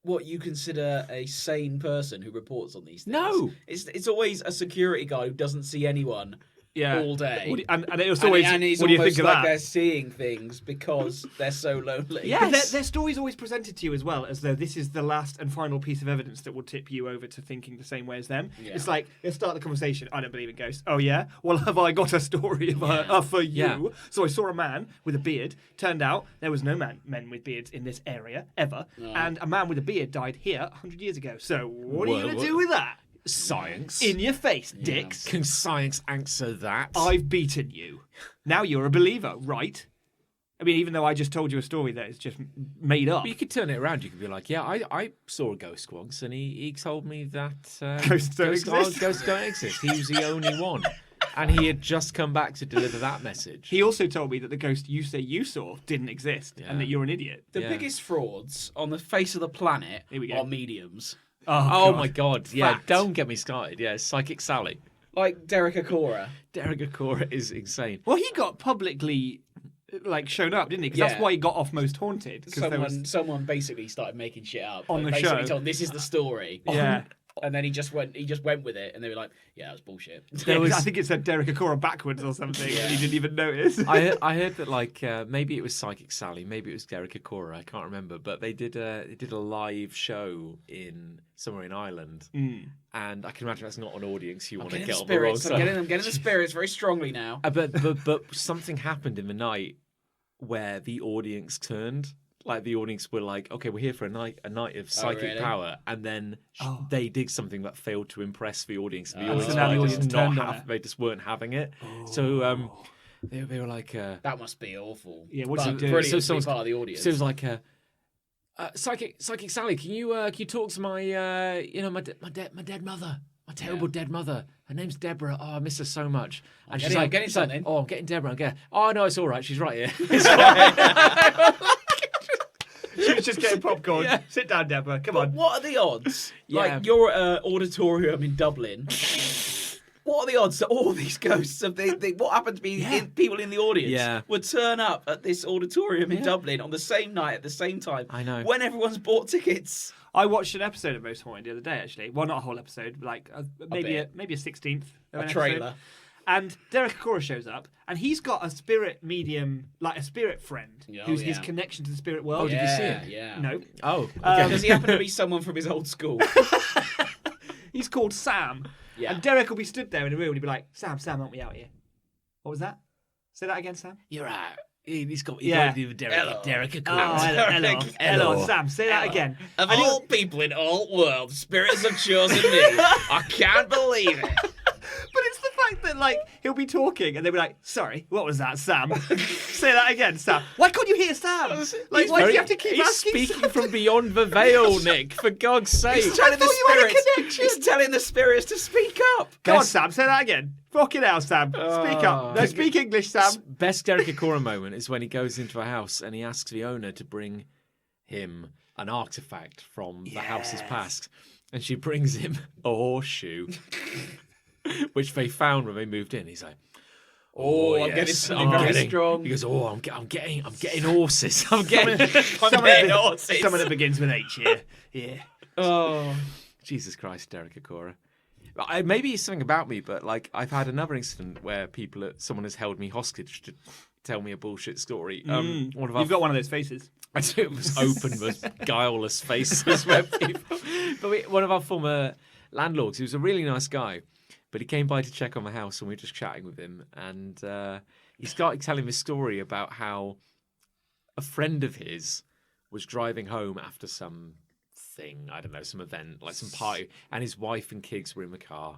what you consider a sane person who reports on these things. No. It's always a security guy who doesn't see anyone Yeah. all day. And it was always, and it's what do you almost think of like that? they're seeing things because they're so lonely. Yeah. But Yes. their story's always presented to you as well as though this is the last and final piece of evidence that will tip you over to thinking the same way as them. Yeah. It's like, let's start the conversation. I don't believe in ghosts. Oh, yeah? Well, have I got a story for you? Yeah. So I saw a man with a beard. Turned out there was no men with beards in this area, ever. And a man with a beard died here 100 years ago. So what are you Whoa, going to what? do with that? Science. In your face, dicks. Can science answer that? I've beaten you. Now you're a believer, right? I mean, even though I just told you a story that is just made up. But you could turn it around. You could be like, yeah, I saw a ghost once, and he told me that Ghosts don't exist. Ghosts don't exist. He was the only one, and he had just come back to deliver that message. He also told me that the ghost you say you saw didn't exist and that you're an idiot. The biggest frauds on the face of the planet Here we go. are mediums. Oh my god! Yeah, Fact. don't get me started. Yeah, Psychic Sally. Like Derek Acora. Derek Acora is insane. Well, he got publicly shown up, didn't he? Because Yeah. that's why he got off Most Haunted. 'Cause Someone basically started making shit up On the basically show. told this is the story. Yeah. And then he just went with it, and they were like, "Yeah, that's bullshit." Yeah, 'cause I think it said Derek Acora backwards or something, and he didn't even notice. I heard that maybe it was Psychic Sally, maybe it was Derek Acora. I can't remember, but they did a live show in somewhere in Ireland, and I can imagine that's not an audience you want to Getting get the on the wrong spirits. I'm side. getting the spirits very strongly now. But something happened in the night where the audience turned. Like the audience were like, okay, we're here for a night of psychic really? power, and then they did something that failed to impress the audience. And the so audience, now the were audience just not turned on it. they just weren't having it. So they were like, That must be awful. Yeah, what's But he doing? brilliant So to be someone's- part of the audience. so it was like, psychic Sally, can you talk to my my dead mother, my terrible dead mother. Her name's Deborah. Oh, I miss her so much. And she's like, getting something. oh, I'm getting Deborah. I'm getting. Oh no, it's all right. She's right here. It's fine. She was just getting popcorn. Yeah. Sit down, Deborah. Come But on. what are the odds? Yeah. Like, you're at an auditorium in Dublin. What are the odds that all these ghosts of what happened to be people in the audience Yeah. would turn up at this auditorium in Dublin on the same night at the same time? I know. When everyone's bought tickets. I watched an episode of Most Haunted the other day, actually. Well, not a whole episode, like maybe a 16th. Of A an trailer. episode. And Derek Acora shows up, and he's got a spirit medium, like a spirit friend, Oh, who's his yeah. connection to the spirit world. did you see Yeah, it? yeah. No. Oh, Does he happen to be someone from his old school? He's called Sam. Yeah. And Derek will be stood there in a room and he'll be like, Sam, help me out here. What was that? Say that again, Sam. you're right. He's got Yeah. to do with Derek. Hello. Derek Oh, Acora. hello, Sam. Say that again. Of And all people in all worlds, spirits have chosen me. I can't believe it. But it's the fact that, like, he'll be talking and they'll be like, sorry, what was that, Sam? Say that again, Sam. Why can't you hear Sam? Like, why do you have to keep He's asking speaking Sam? from beyond the veil, Nick. For God's sake. He's telling the thought you had a spirits. connection. He's telling the spirits to speak up. Come on, Sam, say that again. Fucking hell, Sam. Speak up. No, speak English, Sam. Best Derek Acora moment is when he goes into a house and he asks the owner to bring him an artifact from the house's past. And she brings him a horseshoe, which they found when they moved in. He's like, Oh, I'm getting something very strong. He goes, oh, I'm getting horses. I'm getting horses. Someone that begins with H here. Yeah. Oh, Jesus Christ, Derek Acora. Maybe it's something about me, but like I've had another incident where someone has held me hostage to tell me a bullshit story. One of our You've got one of those faces. I do. It was open with guileless faces where people. But one of our former landlords, he was a really nice guy, but he came by to check on the house, and we were just chatting with him, and he started telling this story about how a friend of his was driving home after some thing, I don't know, some event, like some party, and his wife and kids were in the car,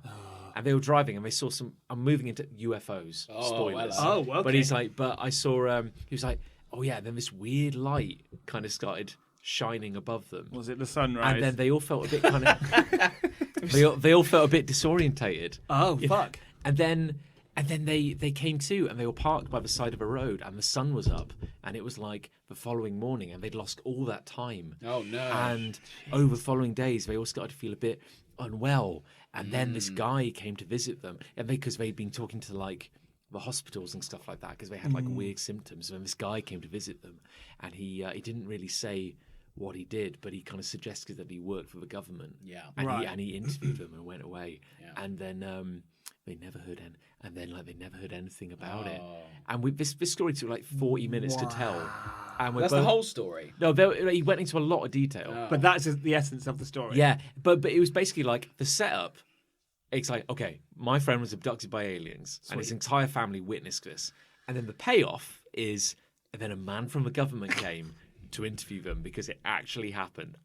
and they were driving, and they saw I'm moving into UFOs. Spoilers. Oh, okay. But he's like, but I saw, he was like, oh yeah, then this weird light kind of started shining above them. Was it the sunrise? And then they all felt a bit kind of, they all felt a bit disorientated. Oh, fuck. And then they came to, and they were parked by the side of a road, and the sun was up, and it was like the following morning, and they'd lost all that time. Oh, no. And over the following days, they all started to feel a bit unwell. And then this guy came to visit them, and because they'd been talking to like the hospitals and stuff like that, because they had like weird symptoms. And this guy came to visit them, and he didn't really say what he did, but he kind of suggested that he worked for the government. Yeah. And he interviewed them and went away. Yeah. And then they never heard they never heard anything about it. And this story took like 40 minutes to tell. And That's the whole story. No, he went into a lot of detail. But that's the essence of the story. Yeah, but it was basically like the setup. It's like, okay, my friend was abducted by aliens, and his entire family witnessed this. And then the payoff is, and then a man from the government came to interview them because it actually happened.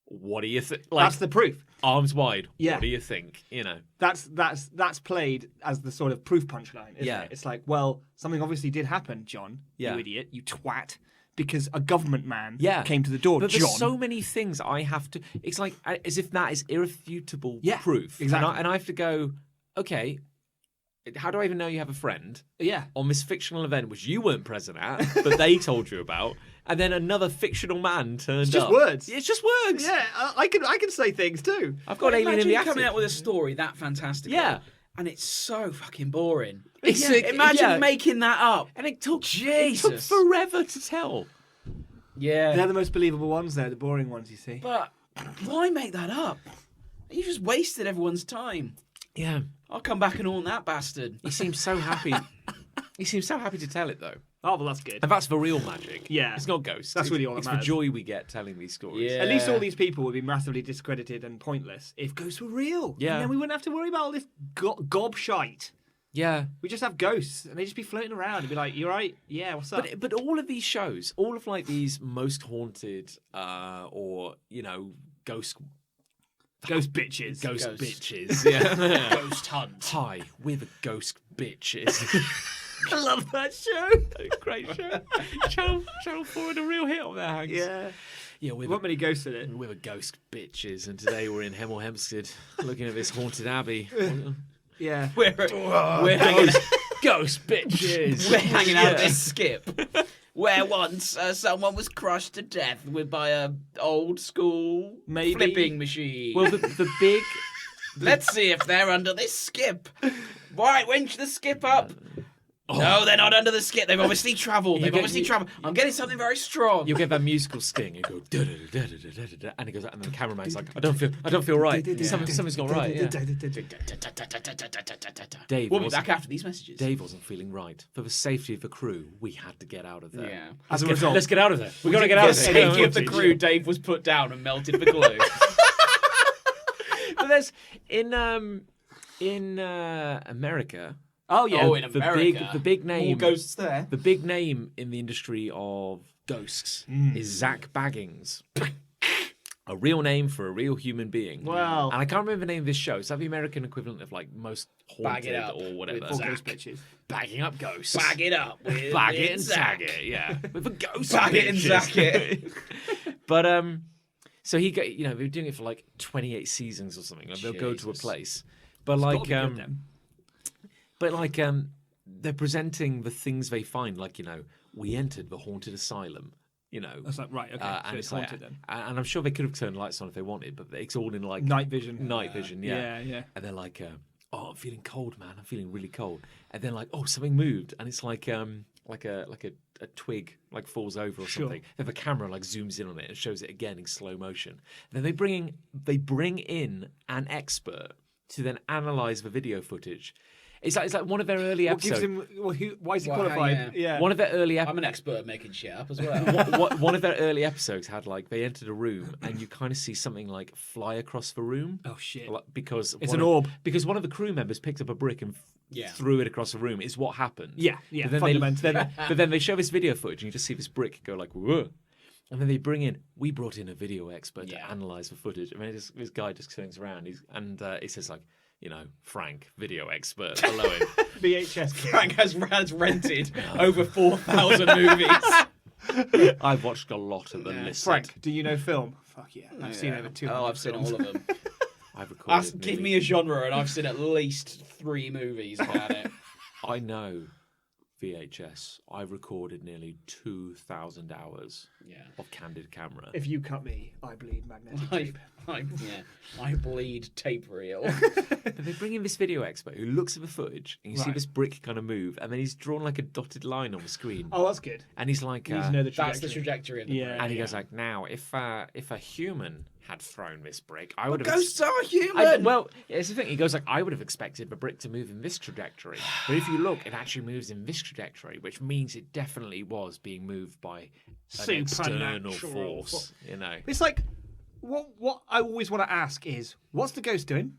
what do you think? Like, That's the proof. arms wide. Yeah. What do you think? You know. That's played as the sort of proof punchline, isn't Yeah. it? It's like, well, something obviously did happen, John. Yeah. You idiot, you twat, because a government man Yeah. came to the door, But John. there's so many things I have to. It's like as if that is irrefutable Yeah, proof. exactly. And I have to go, okay, how do I even know you have a friend Yeah. on this fictional event which you weren't present at, but they told you about, and then another fictional man turned It's just up. words. It's just words. Yeah, I can say things too. I've got Alien in Imagine the you attic. coming out with a story that fantastic. Yeah. And it's so fucking boring. It's Imagine making that up. and it took Jesus. forever to tell. Yeah. They're the most believable ones. They're the boring ones. You see. But why make that up? You just wasted everyone's time. Yeah. I'll come back and haunt that bastard. He seems so happy. He seems so happy to tell it though. Oh well, that's good. And that's the real magic. Yeah. It's not ghosts. That's really all that it's matters. the joy we get telling these stories. Yeah. At least all these people would be massively discredited and pointless if ghosts were real. Yeah. And then we wouldn't have to worry about all this gob shite. Yeah. We just have ghosts, and they just be floating around and be like, "You right? Yeah, what's up?" But all of these shows, all of like these most haunted or ghost bitches. ghost Ghost. bitches. Yeah. Ghost hunt. Hi, we're the ghost bitches. I love that show. Great show. Channel 4 had a real hit on their hands. Yeah. Yeah, we're There weren't many ghosts in it. the ghost bitches, and today we're in Hemel Hempstead looking at this haunted abbey. Yeah. We're hanging, Ghost bitches. we're hanging out at this skip. Where once someone was crushed to death by a old school Maybe. flipping machine. Well, the big. Let's see if they're under this skip. Right, winch the skip up. No, they're not under the skip. They've obviously travelled. I'm getting something very strong. You'll get that musical sting. You go da da da da da da da, and it goes, and then the cameraman's like, I don't feel right. Something's not right. Yeah. Dave We'll be wasn't- back after these messages. Dave wasn't feeling right. For the safety of the crew, we had to get out of there. Yeah. As a result, Let's get out of there. We've got to get out of For there. safety of the crew, Dave was put down and melted for glue. But there's in America. oh yeah. Oh, in America. The big name. More ghosts there. The big name in the industry of ghosts is Zach Baggins. A real name for a real human being. Well- and I can't remember the name of this show. Is that the American equivalent of like most Bag it haunted up or whatever? with Ghost bitches. Bagging up ghosts. Bag it up. With Bag it and Zach. tag it. Yeah, with a ghost. Bag it and bitches. zack it. But so he got they were doing it for like 28 seasons or something. Like, they'll go to a Jesus. place, but Gotta like be good, then. but like they're presenting the things they find. Like we entered the haunted asylum. That's like right. Okay. And so it's it's like, haunted then. and I'm sure they could have turned lights on if they wanted, but it's all in like Night vision. night vision, yeah. Yeah. And they're like, oh, I'm feeling cold, man. I'm feeling really cold. And then like, oh, something moved, and it's like a twig like falls over or Sure. something. Then the camera like zooms in on it and shows it again in slow motion. Then they bring in an expert to then analyze the video footage. It's like one of their early What gives episodes. him? Why is he Well, qualified? Yeah. One of their early I'm an expert at making shit up as well. one of their early episodes had like they entered a room and you kind of see something like fly across the room. Oh shit. Like, because It's one an of- orb. Because one of the crew members picked up a brick and Yeah. threw it across the room. Is what happened. Yeah. But then Fundamentally. but then they show this video footage and you just see this brick go like whoa. And then they we brought in a video expert to analyze the footage. I mean, this guy just turns around he says like, Frank, video expert below him. VHS. Frank has rented over 4,000 movies. I've watched a lot of the list. Frank, do you know film? Fuck yeah. I've seen over 200 Oh, I've seen films. all of them. I've recorded. Give nearly- me a genre, and I've seen at least 3 movies about it. I know VHS. I've recorded nearly 2,000 hours Yeah. of candid camera. If you cut me, I bleed magnetic tape. I bleed tape reel. But they bring in this video expert who looks at the footage and you see Right. this brick kind of move, and then he's drawn like a dotted line on the screen, Oh, that's good. and he's like, You need to know the That's the trajectory. trajectory of the Yeah. brain. and he goes like, now if a human had thrown this brick, I would have. Ghosts are human. Well, it's the thing. He goes like, I would have expected the brick to move in this trajectory, but if you look, it actually moves in this trajectory, which means it definitely was being moved by an external Supernatural force. It's like, what I always want to ask is, what's the ghost doing?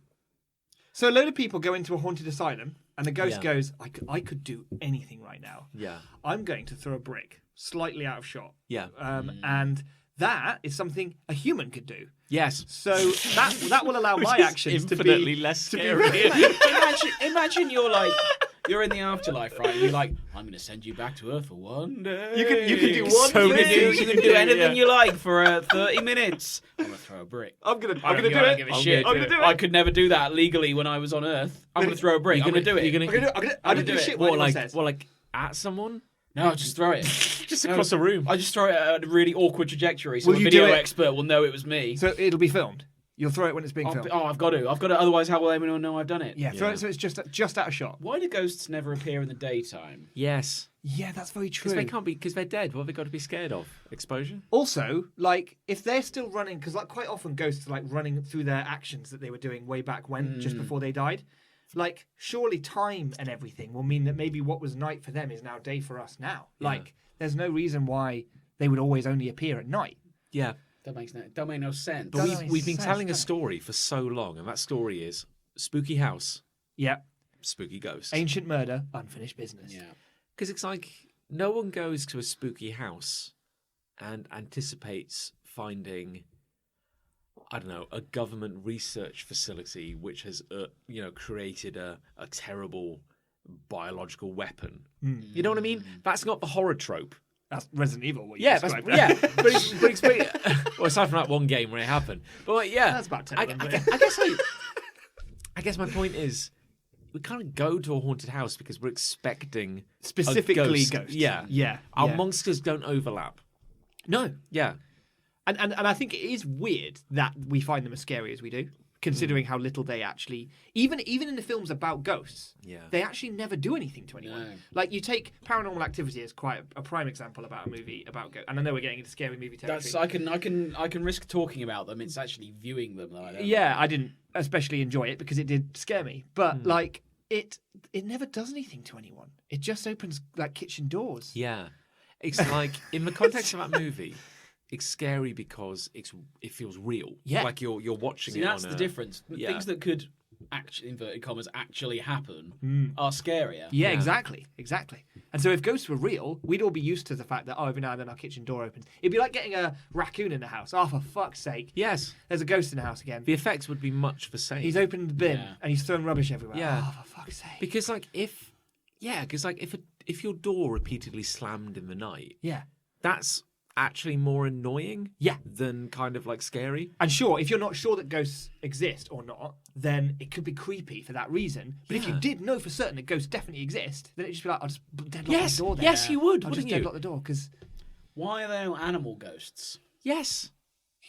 So a load of people go into a haunted asylum, and the ghost Yeah. goes, I could do anything right now. Yeah, I'm going to throw a brick slightly out of shot. yeah. And that is something a human could do. Yes. So that will allow my actions to infinitely be less to be scary. Imagine you're in the afterlife, right? And you're like, I'm going to send you back to Earth for one day. You can do one So thing. You can do anything you like for 30 minutes. I'm going to throw a brick. I'm gonna I do don't it. give a shit. I'm gonna do it. I could never do that legally when I was on Earth. I'm going to throw a brick. I'm going to do it. You're gonna, I don't do do it. shit. what, What like, says. what, like at someone? No, just throw it. Just across the room. I just throw it at a really awkward trajectory, so Will a you video do it? expert will know it was me. So it'll be filmed. You'll throw it when it's being filmed. I've got to. Otherwise, how will anyone know I've done it? Yeah, throw it so it's just out of shot. Why do ghosts never appear in the daytime? Yes. Yeah, that's very true. Because they can't be, because they're dead. What have they got to be scared of? Exposure? Also, like, if they're still running, because like quite often ghosts are like running through their actions that they were doing way back when, just before they died. Like, surely time and everything will mean that maybe what was night for them is now day for us now. Like, there's no reason why they would always only appear at night. Yeah. Don't make no sense. But Doesn't make we've been sense, telling a does it? story for so long, and that story is spooky house, Yeah. spooky ghost. Ancient murder, unfinished business. Yeah. Because it's like no one goes to a spooky house and anticipates finding, I don't know, a government research facility which has, created a terrible biological weapon. You know what I mean? That's not the horror trope. That's Resident Evil. What you Yeah, described. but it's well, aside from that one game where it happened, but yeah, That's about 10 I, of them, I, but- I guess my point is, we kind of go to a haunted house because we're expecting Specifically a ghost. ghosts. Yeah, Yeah. Our yeah. monsters don't overlap. No. Yeah, And I think it is weird that we find them as scary as we do, considering how little they actually even in the films about ghosts, Yeah. they actually never do anything to anyone. No. Like you take Paranormal Activity as quite a prime example about a movie about ghosts, and I know we're getting into scary movie territory. I can risk talking about them. It's actually viewing them that I don't. Yeah, I didn't especially enjoy it because it did scare me, but like it never does anything to anyone. It just opens like kitchen doors. yeah. It's like in the context of that movie, it's scary because it feels real. Yeah. Like you're watching See, it. that's on the a- difference. Yeah. Things that could actually, inverted commas, actually happen are scarier. Yeah, exactly. And so if ghosts were real, we'd all be used to the fact that, every now and then our kitchen door opens. It'd be like getting a raccoon in the house. Oh, for fuck's sake. Yes, There's a ghost in the house again. the effects would be much the same. He's opened the bin Yeah. and he's thrown rubbish everywhere. Yeah. Oh, for fuck's sake. Because if your door repeatedly slammed in the night, Yeah. that's actually more annoying Yeah. than kind of like scary. And sure, if you're not sure that ghosts exist or not, then it could be creepy for that reason. But if you Yeah. did know for certain that ghosts definitely exist, then it'd just be like, I'll just deadlock Yes, the door then. yes, you would, I'll wouldn't just you? deadlock the door because... Why are there no animal ghosts? Yes.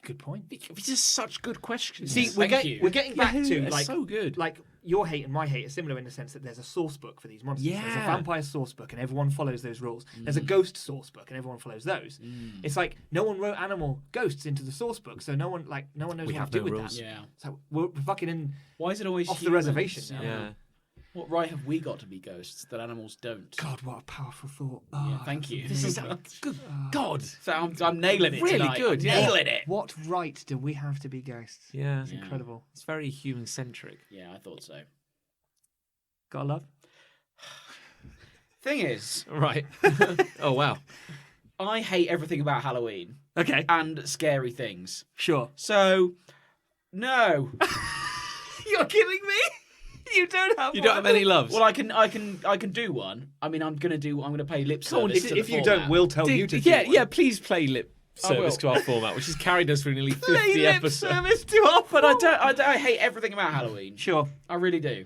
Good point. These are such good questions. See, Thank you. we're getting back Yeah, to they're like so good. Like your hate and my hate are similar in the sense that there's a source book for these monsters. There's a Yeah. vampire source book and everyone follows those rules. There's a ghost source book and everyone follows those. It's like no one wrote animal ghosts into the source book, so no one knows We what have to do no with rules. that. Yeah. So we're fucking in Why is it always off the humans? reservation now. Yeah. What right have we got to be ghosts that animals don't? God, what a powerful thought. Yeah, Oh, thank you. This is good God. So I'm nailing it. Really tonight. good, I'm yeah. nailing it. What right do we have to be ghosts? Yeah. It's incredible. It's very human centric. Yeah, I thought so. Gotta love. Thing is, Right. Oh wow. I hate everything about Halloween Okay, and scary things. sure. So, no. You're kidding me? You don't have You don't have any loves. Well, I can do one. I mean, I'm gonna pay lip Come on, service to the if you format. don't, we'll tell you to do yeah, one. yeah. Please play lip I will. service to our format, which has carried us through nearly 50 Play lip episodes. service to our But I hate everything about Halloween. Sure. I really do.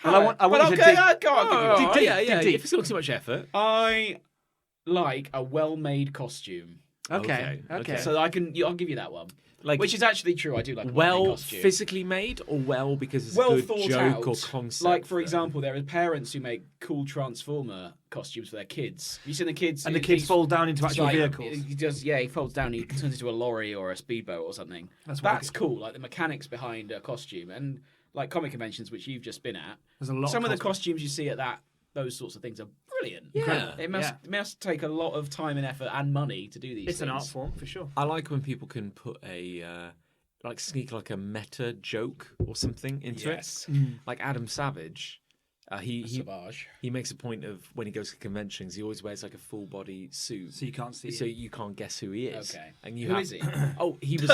Well, I want But you to okay, dig- I can't give you Oh, one. dig yeah, deep, yeah. dig deep. If it's got too much effort. I like a well-made costume. Okay. Okay. So I'll give you that one. Like Which is actually true. I do like a well-made well costume. physically made or well because it's well a good thought joke out. or concept. Like, for example, there are parents who make cool Transformer costumes for their kids. Have you seen the kids? And the kids fall down into it's actual like- vehicles. He folds down. He turns into a lorry or a speedboat or something. That's That's wicked. cool. Like the mechanics behind a costume and like comic conventions, which you've just been at. There's a lot. Some of the cosplay. costumes you see at those sorts of things are brilliant. Yeah. It must take a lot of time and effort and money to do these. It's an art things. form for sure. I like when people can put a sneak like a meta joke or something into Yes. it. Like Adam Savage Savage. He makes a point of when he goes to conventions, he always wears like a full body suit, So you can't see. so you can't guess who he is. Okay. And you Who have, is he? Oh, he was.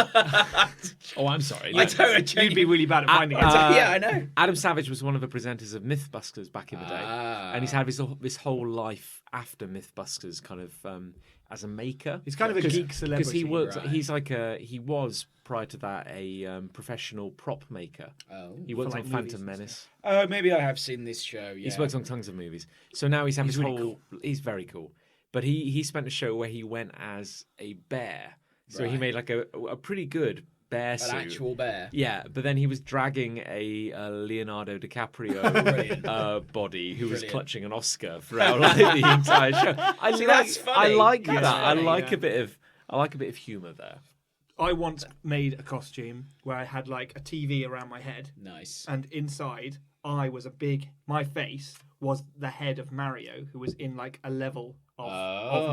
Oh, I'm sorry. I don't. You'd be really bad at finding it. Yeah, I know. Adam Savage was one of the presenters of Mythbusters back in the day, Ah. and he's had this whole life after Mythbusters, kind of as a maker. He's kind of a geek celebrity. Because he works. right. He's like he was prior to that a professional prop maker. Oh. He worked like on movies Phantom and Menace. Oh, maybe I have seen this show. Yeah. He's worked on tons of movies. So now he's had He's his really whole. He's very cool. But he spent a show where he went as a bear. So he Right. made like a pretty good bear An suit. actual bear. Yeah, but then he was dragging a Leonardo DiCaprio body who was Brilliant. clutching an Oscar throughout like, the entire show. See, that's funny. I like That's that. funny, I like yeah. a bit of humour there. I once made a costume where I had like a TV around my head, Nice. and inside my face was the head of Mario, who was in like a level of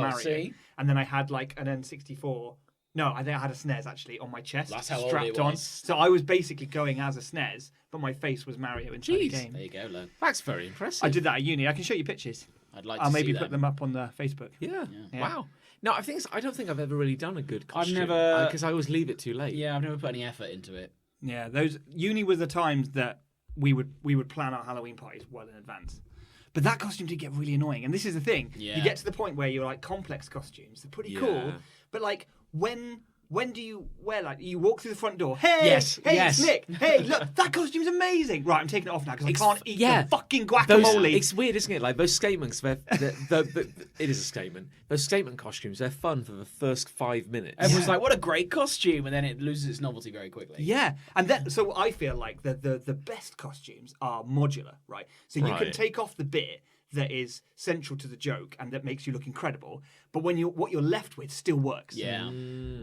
Mario. see? And then I had like an N64. No, I think I had a SNES actually on my chest, That's how old strapped it on. was. So I was basically going as a SNES, but my face was Mario inside the Jeez. game. There you go, Lo. That's very impressive. I did that at uni. I can show you pictures. I'd like to I'll see maybe put them. them up on the Facebook. Yeah. Yeah. Wow. No, I don't think I've ever really done a good costume. never- because I always leave it too late. Yeah, I've never put any effort into it. Yeah, those uni were the times that we would plan our Halloween parties well in advance. But that costume did get really annoying. And this is the thing. Yeah. You get to the point where you're like complex costumes. They're pretty cool. Yeah. But like when do you wear like you walk through the front door? Hey, Yes, hey, yes. it's Nick. Hey, look, that costume's amazing. Right, I'm taking it off now because I can't eat yeah. the fucking Those, guacamole. it's weird, isn't it? Like those statements. It is a statement. Those statement costumes. They're fun for the first 5 minutes. Everyone's like, "What a great costume," and then it loses its novelty very quickly. Yeah, and then so I feel like the best costumes are modular, right? So you can Right. take off the bit that is central to the joke and that makes you look incredible, but when what you're left with still works. Yeah.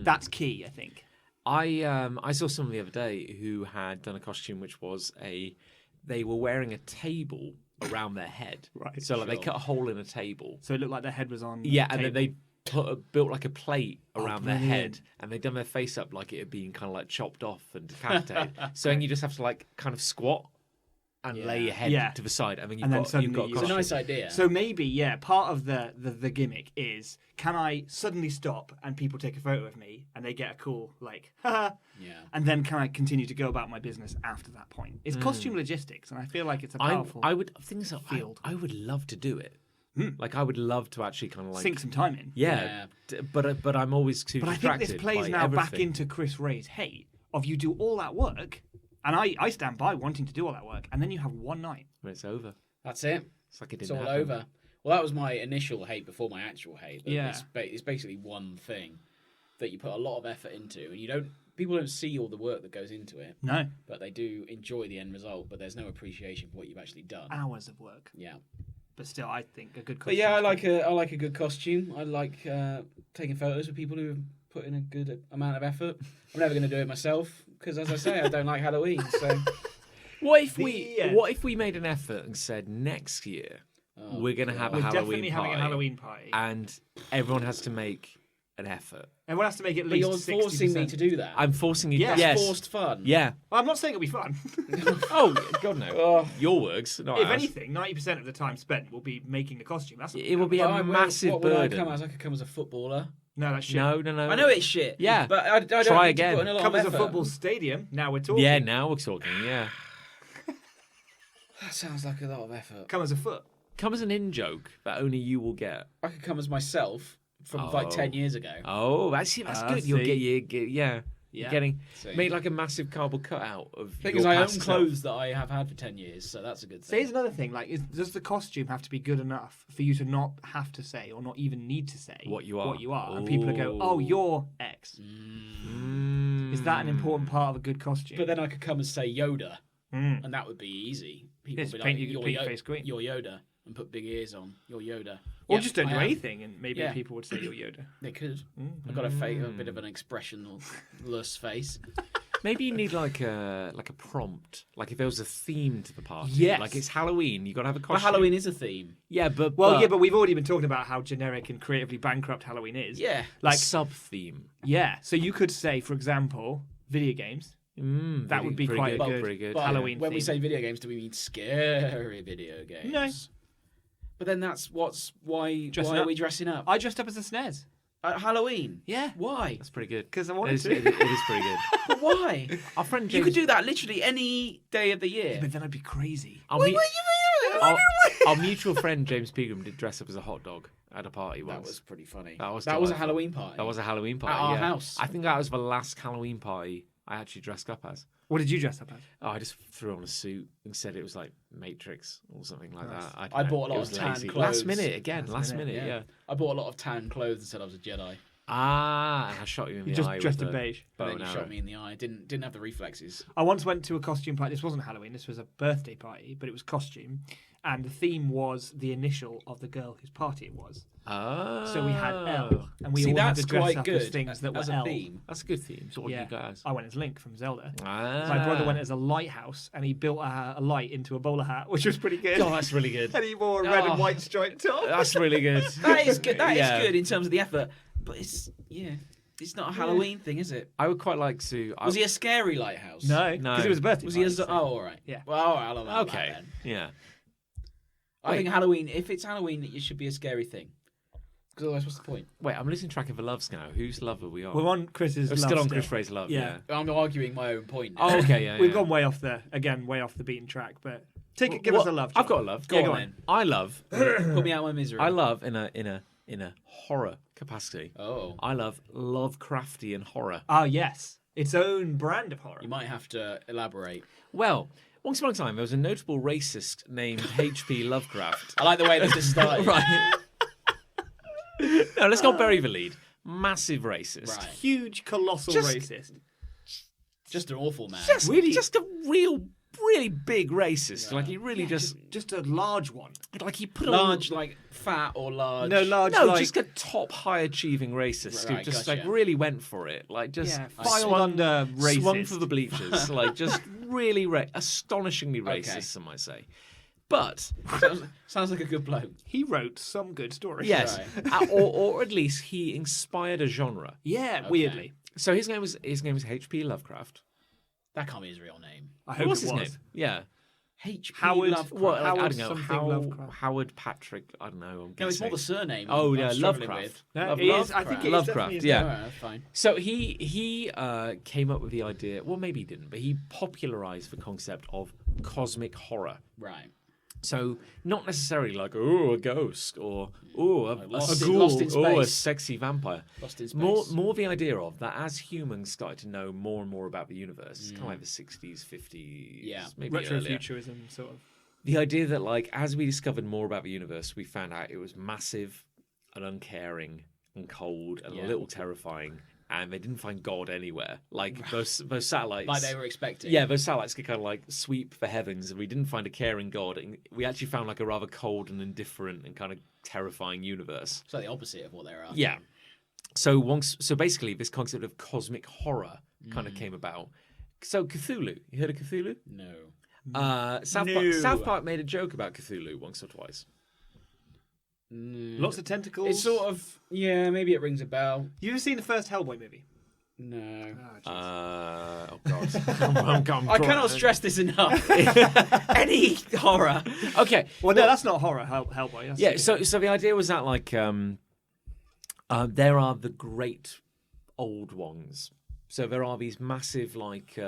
That's key, I think. I saw someone the other day who had done a costume which was they were wearing a table around their head. Right, So like they sure. cut a hole in a table. So it looked like their head was on. the Yeah, and then table. they built like a plate around their brilliant. head, and they done their face up like it had been kind of like chopped off and decapitated. So then you just have to like kind of squat and lay your head Yeah. to the side, and then And then you've suddenly got a you- It's a costume. nice idea. So maybe, yeah, part of the gimmick is, can I suddenly stop and people take a photo of me and they get a cool like, haha, yeah. and then can I continue to go about my business after that point? It's costume logistics, and I feel like it's a powerful. I would think so. field. I would love to do it. Like I would love to actually kind of like sink some time in. Yeah, but I'm always too But I think distracted. this plays by now back everything. into Chris Ray's hate of you do all that work, and I stand by wanting to do all that work, and then you have one night. when it's over. That's it. It's like it It's didn't all happen. over. Well, that was my initial hate before my actual hate. But Yeah. it's basically one thing that you put a lot of effort into, and people don't see all the work that goes into it, No, but they do enjoy the end result. But there's no appreciation for what you've actually done. hours of work, Yeah. but still, I think a good. But yeah, I like a good costume. I like taking photos with people who have put in a good amount of effort. I'm never going to do it myself because, as I say, I don't like Halloween. So What if The- what if we made an effort and said next year we're going to have a We're Halloween definitely party, having a Halloween party. and everyone has to make an effort. Everyone has to make at but least. you're forcing me 60%. to do that. I'm forcing you. Yeah. That's Yes. forced fun. Yeah. Well, I'm not saying it'll be fun. Oh God no. Your works. Not if ours. anything, 90% of the time spent will be making the costume. That's It will be But a massive what would I burden. come as? I could come as a footballer. no, that's shit. No. I know it's shit. Yeah. but I don't Try need to again. put in a lot Come of as a effort. football stadium. Now we're talking. Yeah. Now we're talking. Yeah. That sounds like a lot of effort. Come as a foot. Come as an in joke that only you will get. I could come as myself from like 10 years ago. Oh, that's good. see. You'll get yeah. Yeah. You're getting See. make like a massive cardboard cutout of Because your I own past self. clothes that I have had for 10 years, so that's a good So thing. here's another thing. Like, does the costume have to be good enough for you to not have to say or not even need to say What you are. What you are, and people go, "Oh, you're X." Is that an important part of a good costume? But then I could come and say Yoda, Mm. and that would be easy. People Yes, would be paint like, your face green. You're Yoda, and put big ears on. You're Yoda. Or Yep, just don't I do am. anything, and maybe Yeah. people would say you're Yoda. They could. I've got a bit of an expressionless face. Maybe you need like a prompt. Like if there was a theme to the party. Yes. Like it's Halloween, you got to have a But costume. Halloween is a theme. Yeah, but But we've already been talking about how generic and creatively bankrupt Halloween is. Yeah. Like, sub theme. yeah. So you could say, for example, video games. That would be quite a good pretty good. But Halloween when we theme. say video games, do we mean scary video games? No. But then why Dressing are up. we dressing up? I dressed up as a SNES. At Halloween? Yeah. Why? That's pretty good. Because I It wanted is, to. it is pretty good. But why? Our friend You James, could do that literally any day of the year. But then I'd be crazy. our mutual friend James Pegram did dress up as a hot dog at a party once. That was pretty funny. That was a delightful. Halloween party. That was a Halloween party At our yeah. house. I think that was the last Halloween party I actually dressed up as. What did you dress up as? Oh, I just threw on a suit and said it was like Matrix or something like that. don't I know. bought a lot It was of tan lazy. clothes. Last minute again. Last minute, yeah. I bought a lot of tan clothes and said I was a Jedi. Ah, and I shot you in the You just eye. dressed with in the beige. bow And then and you arrow. shot me in the eye. Didn't have the reflexes. I once went to a costume party. This wasn't Halloween. This was a birthday party, but it was costume. And the theme was the initial of the girl whose party it was. Oh. So we had L. And we See, all had that's to dress quite up good as things that were as a L. theme. That's a good theme. So what Yeah. did you guys? I went as Link from Zelda. Ah. My brother went as a lighthouse, and he built a light into a bowler hat, which was pretty good. Oh, that's really good. And he wore a red Oh. and white striped top. That's really good. That is good. That is Yeah. good in terms of the effort. But it's not a Halloween thing, is it? I would quite like to. Was he a scary lighthouse? No, No. because it was a birthday Was he a? party, so- Oh, all right. Yeah. Well, all right, I'll allow that Okay. then. Yeah. I Wait. think Halloween. If it's Halloween, it should be a scary thing. Because otherwise, what's the point? Wait, I'm losing track of the loves now. Whose love are we on? We're on Chris's We're love still on still. Chris Frey's love. Yeah. Yeah. I'm arguing my own point. Oh, okay. Yeah. We've yeah. gone way off the beaten track, but give Well, us a love. I've John. got a love. Go go on on. then. I love. Put me out of my misery. I love in a horror capacity. Oh, I love Lovecraftian horror. Ah, yes, its own brand of horror. you might have to elaborate. Well, once upon a time, there was a notable racist named H.P. Lovecraft. I like the way this has started. Right. No, let's not bury the lead. Massive racist. Right. Huge, colossal Just- racist. Just an awful man. Just, Really? just a really big racist. Like he really Just a large one. like he put large, like fat or large. No, large. No, like, just a top high achieving racist Right, who just gotcha. like really went for it. Like just yeah, I filed swung, under racist. swung for the bleachers. Like just really astonishingly racist, Okay. some might say. But Sounds like a good bloke. He wrote some good stories. yes, Right. or at least he inspired a genre. Yeah, Okay. weirdly. So his name was H.P. Lovecraft. That can't be his real name. I What hope was it his was. name? Yeah. H.P. Howard- Lovecraft. What? I Howard don't know. something Lovecraft. Howard Patrick. I don't know. I'm No, it's guessing. more the surname. Oh I'm yeah, struggling Lovecraft. with. No, Love- it is. I think it is Lovecraft, definitely his yeah. All right, that's fine. So he came up with the idea. Well, maybe he didn't, but he popularized the concept of cosmic horror. Right. So not necessarily like a ghost or Lost a in- ghoul Lost in or a Space. sexy vampire. Lost in space. More the idea of that as humans started to know more and more about the universe. It's kind of like the 60s, 50s, Yeah. maybe earlier. Retrofuturism, sort of. The idea that like as we discovered more about the universe, we found out it was massive and uncaring and cold and a Yeah. little terrifying, and they didn't find God anywhere. Like those satellites, Like they were expecting. yeah, those satellites could kind of like sweep the heavens, and we didn't find a caring God. And we actually found like a rather cold and indifferent and kind of terrifying universe. It's like the opposite of what they're after. Yeah. So basically, this concept of cosmic horror kind of came about. So Cthulhu, you heard of Cthulhu? No. South Park made a joke about Cthulhu once or twice. Lots of tentacles. It's sort of maybe it rings a bell. You ever seen the first Hellboy movie? No. Oh God! I cannot stress this enough. Any horror. Okay. Well, no, that's not horror. Hellboy. That's Yeah. So the idea was that like there are the great old ones. So there are these massive like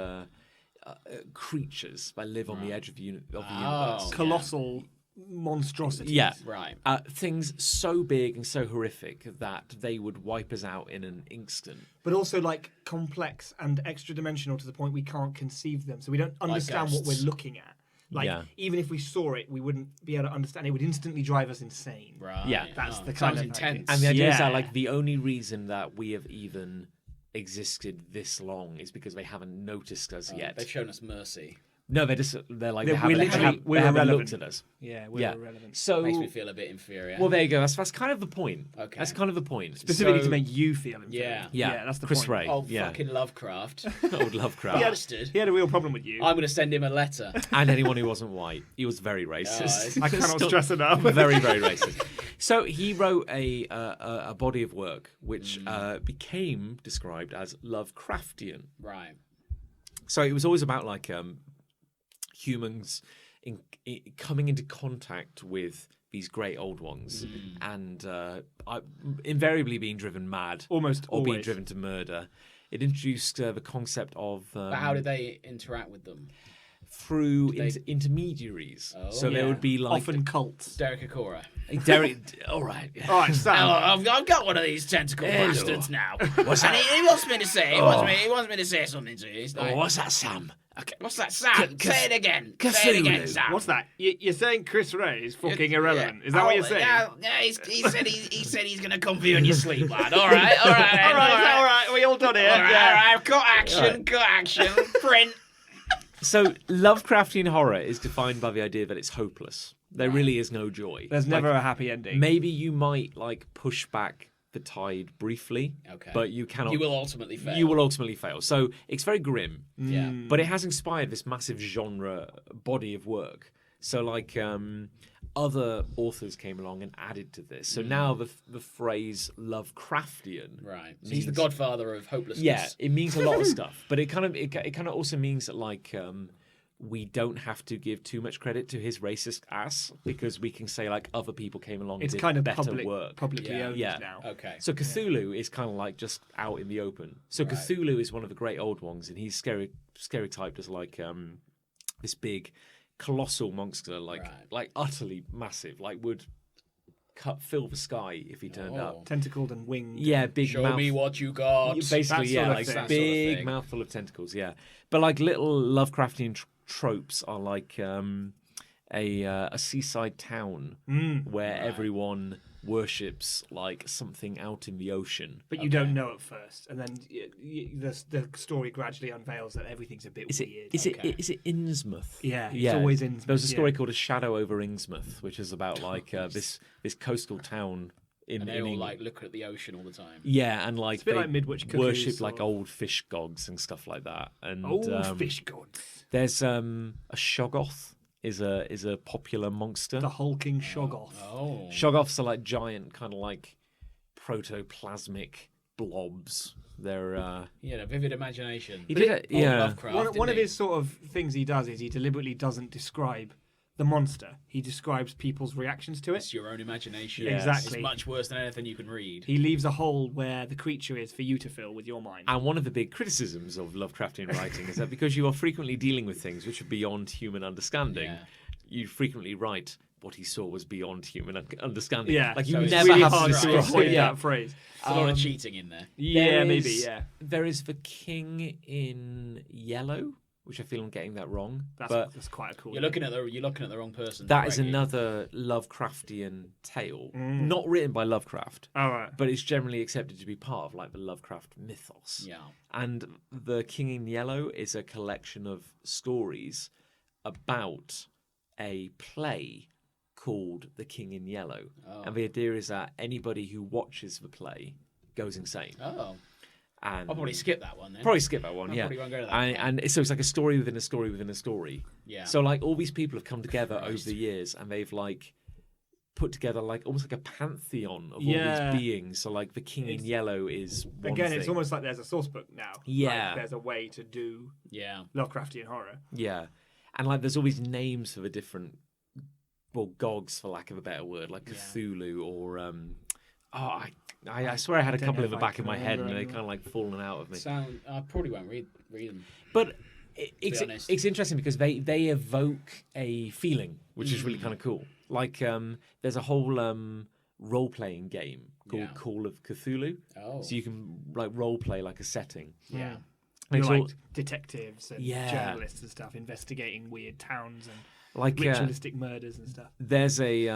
creatures that live on the edge of the universe. colossal monstrosities. Yeah. Right. Things so big and so horrific that they would wipe us out in an instant. But also like complex and extra dimensional to the point we can't conceive them. So we don't understand what we're ghosts. looking at. Like Yeah. even if we saw it, we wouldn't be able to understand. It would instantly drive us insane. Right. Yeah. That's the Sounds kind of intense. And the idea is that Yeah. like the only reason that we have even existed this long is because they haven't noticed us yet. They've shown us mercy. No, they're like We're they haven't, literally- we're they haven't irrelevant. looked at us. Yeah, we're Yeah. irrelevant. So Makes me feel a bit inferior. well, there you go. That's kind of the point. Okay. That's kind of the point. Specifically So- to make you feel inferior. Yeah. That's the Chris point. Ray. Old yeah. fucking Lovecraft. Old Lovecraft. Bastard. He had a real problem with you. I'm going to send him a letter. And anyone who wasn't white. He was very racist. I cannot stress enough. Very, very racist. So he wrote a body of work which became described as Lovecraftian. Right. So it was always about like humans coming into contact with these great old ones, and invariably being driven mad, Almost or being always. driven to murder. It introduced the concept of But how did they interact with them? through they- intermediaries. Oh. So there would be like Often cults. Derek Akora. Derek. All right. All right, Sam. I've got one of these tentacle Hello. bastards now. What's And that? he wants me to say. He Oh. wants me to say something to you. He's like, Oh, what's that, Sam? Okay. what's that, Sam? Ca- Say it again. Say it again, Cthulhu. Sam. What's that? You're saying Chris Ray is fucking Yeah. irrelevant? Is that what you're saying? Yeah, he said he's gonna come for you in your sleep, lad. All right. All right. Are we all done here? All right. Cut action. Print. So Lovecraftian horror is defined by the idea that it's hopeless. There really is no joy. There's never a happy ending. Maybe you might like push back the tide briefly, Okay. but you cannot. You will ultimately fail. You will ultimately fail. So it's very grim, Yeah. but it has inspired this massive genre body of work. So like other authors came along and added to this. So now the phrase Lovecraftian, Right. So he's the means- godfather of hopelessness. Yeah, it means a lot of stuff, but it kind of also means that like we don't have to give too much credit to his racist ass, because we can say like other people came along It's and did kind of better work. publicly Yeah. owned Yeah. now. Okay. So Cthulhu is kind of like just out in the open. So Right. Cthulhu is one of the great old ones, and he's stereotyped as like this big, colossal monster, like Right. like utterly massive, like would fill the sky if he turned Oh. up. Tentacled and winged. Yeah, big Show mouth. me what you got. Basically, That yeah, sort of like thing. That sort of big thing. mouthful of tentacles. Yeah, but like little Lovecraftian tropes are like a seaside town where everyone worships like something out in the ocean. But you don't know at first, and then the story gradually unveils that everything's a bit Is it weird. is it Innsmouth? Yeah, it's always Innsmouth, There was a story yeah. called A Shadow Over Innsmouth, which is about like this coastal town in And they in all England. like look at the ocean all the time. Yeah, and like a bit they like Midwich Cuckoos worship like or- old fish gods and stuff like that. And fish gods. there's a Shoggoth is a popular monster. The hulking Shoggoth. Oh. Shoggoths are like giant, kind of like protoplasmic blobs. They're He had a vivid imagination. He did it, Old yeah. Lovecraft, One didn't of he? his sort of things he does is he deliberately doesn't describe the monster. He describes people's reactions to it. It's your own imagination. Yeah. Exactly. It's much worse than anything you can read. He leaves a hole where the creature is for you to fill with your mind. And one of the big criticisms of Lovecraftian writing is that because you are frequently dealing with things which are beyond human understanding, Yeah. you frequently write what he saw was beyond human understanding. Yeah, like you so it's never really have hard to to describe. avoid Yeah. that phrase. There's a lot of cheating in there. Yeah, There maybe. is- Yeah, There is the King in Yellow, which I feel I'm getting that wrong. but that's quite a cool. You're looking at the wrong person. that is Greggy. another Lovecraftian tale, not written by Lovecraft, All right. but it's generally accepted to be part of like the Lovecraft mythos. Yeah. And the King in Yellow is a collection of stories about a play called The King in Yellow. Oh. And the idea is that anybody who watches the play goes insane. Oh. And I'll probably skip that one then. Probably skip that one, I yeah. probably won't go to that And so it's like a story within a story within a story. Yeah. So like all these people have come together over Christ. the years, and they've like put together like almost like a pantheon of Yeah. all these beings. So like the King in Yellow is one Again, thing. it's almost like there's a source book now. Yeah. Like, there's a way to do Yeah. Lovecraftian horror. Yeah, and like there's always names for the different, well, gogs for lack of a better word, like Cthulhu or I swear I had a don't couple know in the if I back of can my head, and remember they anymore. kind of like fallen out of me. I probably won't read them. But be honest. it's interesting because they evoke a feeling, which is really kind of cool. Like there's a whole role playing game called Yeah. Call of Cthulhu, Oh. so you can like role play like a setting. Yeah. And You're it's like all- detectives and Yeah. journalists and stuff investigating weird towns and like ritualistic murders and stuff. there's a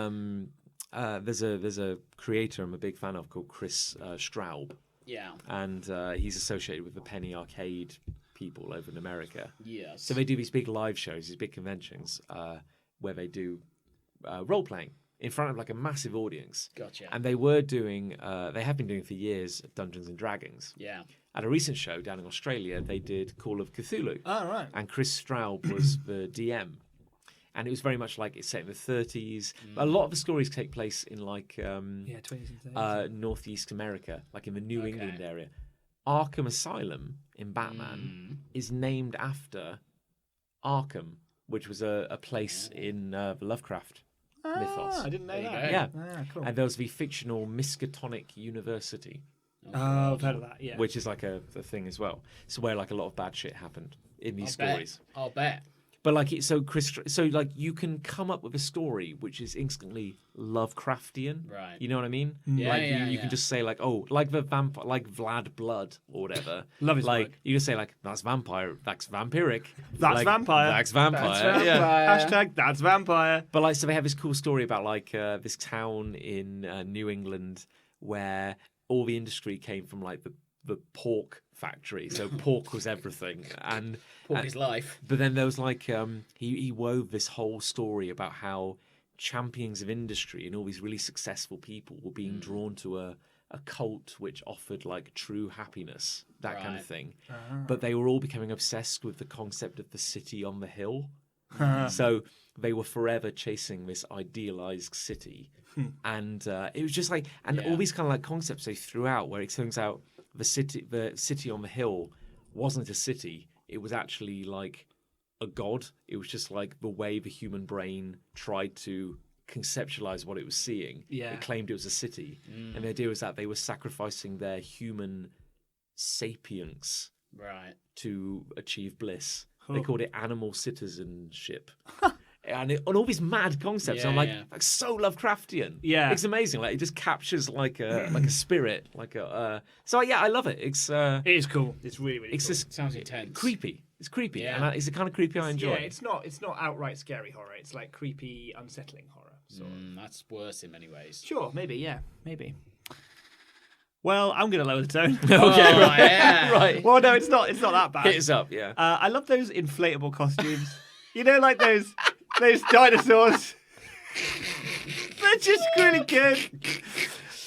creator I'm a big fan of called Chris Straub, Yeah. and he's associated with the Penny Arcade people over in America. Yes. So they do these big live shows, these big conventions, where they do role playing in front of like a massive audience. Gotcha. And they were doing, they have been doing for years, Dungeons and Dragons. Yeah. At a recent show down in Australia, they did Call of Cthulhu, Oh, right. and Chris Straub was the DM. And it was very much like it's set in the 30s. A lot of the stories take place in like Yeah, 20s and 30s. Northeast America, like in the New England area. Arkham Asylum in Batman is named after Arkham, which was a place in the Lovecraft mythos. I didn't know There you that. go. Yeah. Ah, cool. And there was the fictional Miskatonic University, Oh, I've heard of that. Yeah. which is like a thing as well. So where like a lot of bad shit happened in these I'll bet. stories. I'll bet. But like so like you can come up with a story which is instantly Lovecraftian. Right. You know what I mean? Yeah, like yeah, you yeah. can just say like, oh, like the vampire, like Vlad Blood or whatever. Love his like work. you just say like that's vampire, that's vampiric, That's like, vampire. that's vampire. That's Yeah. vampire. Hashtag that's vampire. But like so they have this cool story about like this town in New England where all the industry came from like the pork factory. So pork was everything, and Pork is life. but then there was like he wove this whole story about how champions of industry and all these really successful people were being drawn to a cult which offered like true happiness, that kind of Right. thing. But they were all becoming obsessed with the concept of the city on the hill. Uh-huh. So they were forever chasing this idealized city. And it was just like, and all these kind of like concepts they threw out where it turns out the city on the hill wasn't a city. It was actually like a god. It was just like the way the human brain tried to conceptualize what it was seeing. Yeah. It claimed it was a city. And the idea was that they were sacrificing their human sapience Right. to achieve bliss. They called it animal citizenship. And all these mad concepts. Yeah, I'm like, yeah. like so Lovecraftian. Yeah. It's amazing. Like it just captures like a spirit, like a. So yeah, I love it. It's It is cool. It's really, really it's cool. just Sounds intense. creepy. It's creepy, Yeah. and it's the kind of creepy I enjoy. Yeah, it's not outright scary horror. It's like creepy, unsettling horror. So That's worse in many ways. sure, maybe, yeah, maybe. Well, I'm gonna lower the tone. Okay, Oh, right. yeah. right. Well, no, it's not that bad. Hit us up, yeah. I love those inflatable costumes. You know, like those dinosaurs. They're just really good.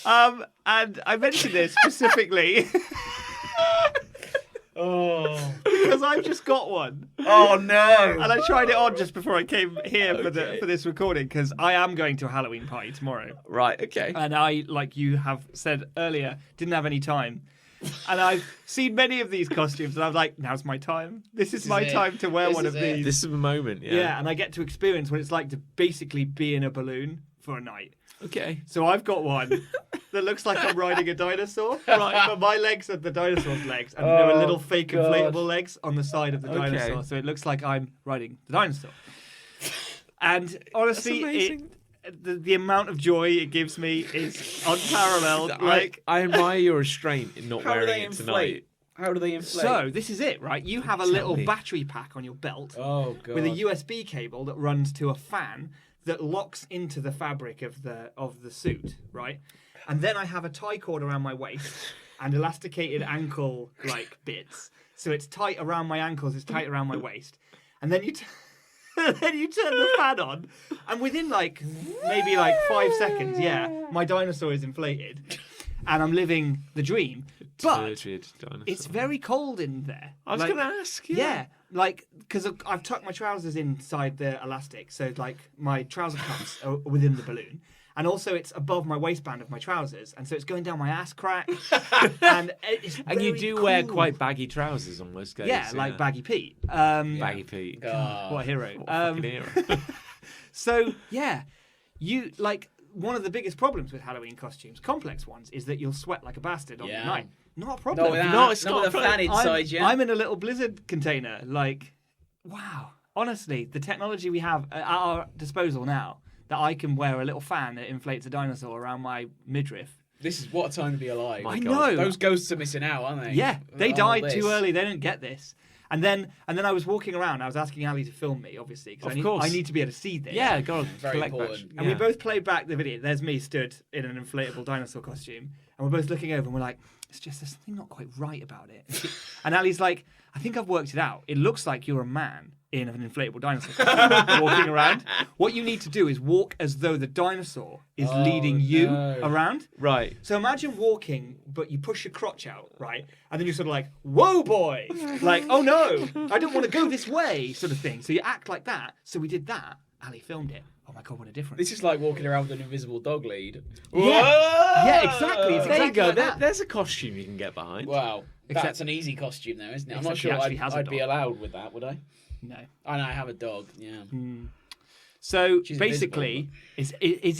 And I mentioned this specifically because I've just got one. Oh no! And I tried it on just before I came here for this recording because I am going to a Halloween party tomorrow. Right, okay. And I, like you have said earlier, didn't have any time. And I've seen many of these costumes and I'm like, now's my time. This is my it. time to wear This one is of it. these. This is the moment, yeah. Yeah, and I get to experience what it's like to basically be in a balloon for a night. Okay. So I've got one that looks like I'm riding a dinosaur, right? But my legs are the dinosaur's legs, and there are little fake inflatable legs on the side of the dinosaur, so it looks like I'm riding the dinosaur. And honestly, amazing. the amount of joy it gives me is unparalleled. Like, I admire your restraint in not How do wearing they it inflate? tonight. How do they inflate? so this is it, right? You have a little me. battery pack on your belt oh god. with a USB cable that runs to a fan that locks into the fabric of the suit, right? And then I have a tie cord around my waist and elasticated ankle like bits, so it's tight around my ankles, it's tight around my waist, and then you then you turn the fan on, and within like maybe like 5 seconds, yeah, my dinosaur is inflated, and I'm living the dream. But Turgid dinosaur. it's very cold in there. I was Like, going to ask, yeah, like because I've tucked my trousers inside the elastic, so like my trouser cuffs are within the balloon, and also it's above my waistband of my trousers, and so it's going down my ass crack. And it's And you very do wear cool. quite baggy trousers on most days. yeah, like Baggy Pete. Baggy Pete. What a hero. What a fucking hero. So yeah, you like one of the biggest problems with Halloween costumes, complex ones, is that you'll sweat like a bastard on the Yeah. night. Not a problem. Not with that. No, it's not not with a a fan inside I'm, you. I'm in a little blizzard container. Like, wow. Honestly, the technology we have at our disposal now, that I can wear a little fan that inflates a dinosaur around my midriff. This is what a time to be alive. My I God. know. Those ghosts are missing out, aren't they? Yeah, they On died all too this. early. They didn't get this. And then I was walking around. I was asking Ali to film me, obviously, because Of course. I need to be able to see this. Yeah, go on. Very collect important. that. And we both played back the video. There's me stood in an inflatable dinosaur costume, and we're both looking over, and we're like, "It's just there's something not quite right about it." And Ali's like, "I think I've worked it out. It looks like you're a man in an inflatable dinosaur costume walking around. What you need to do is walk as though the dinosaur is leading you no. around. Right. So imagine walking, but you push your crotch out, right? And then you're sort of like, whoa, boy! Like, oh no, I don't want to go this way, sort of thing. So you act like that. So we did that. Ali filmed it. Oh my God, what a difference. This is like walking around with an invisible dog lead. Yeah, exactly. It's There you exactly go. like that. There's a costume you can get behind. Wow. That's an easy costume, though, isn't it? I'm not Except he sure actually has a I'd be dog. allowed with that, would I? No. I know I have a dog. Yeah. So She's basically, it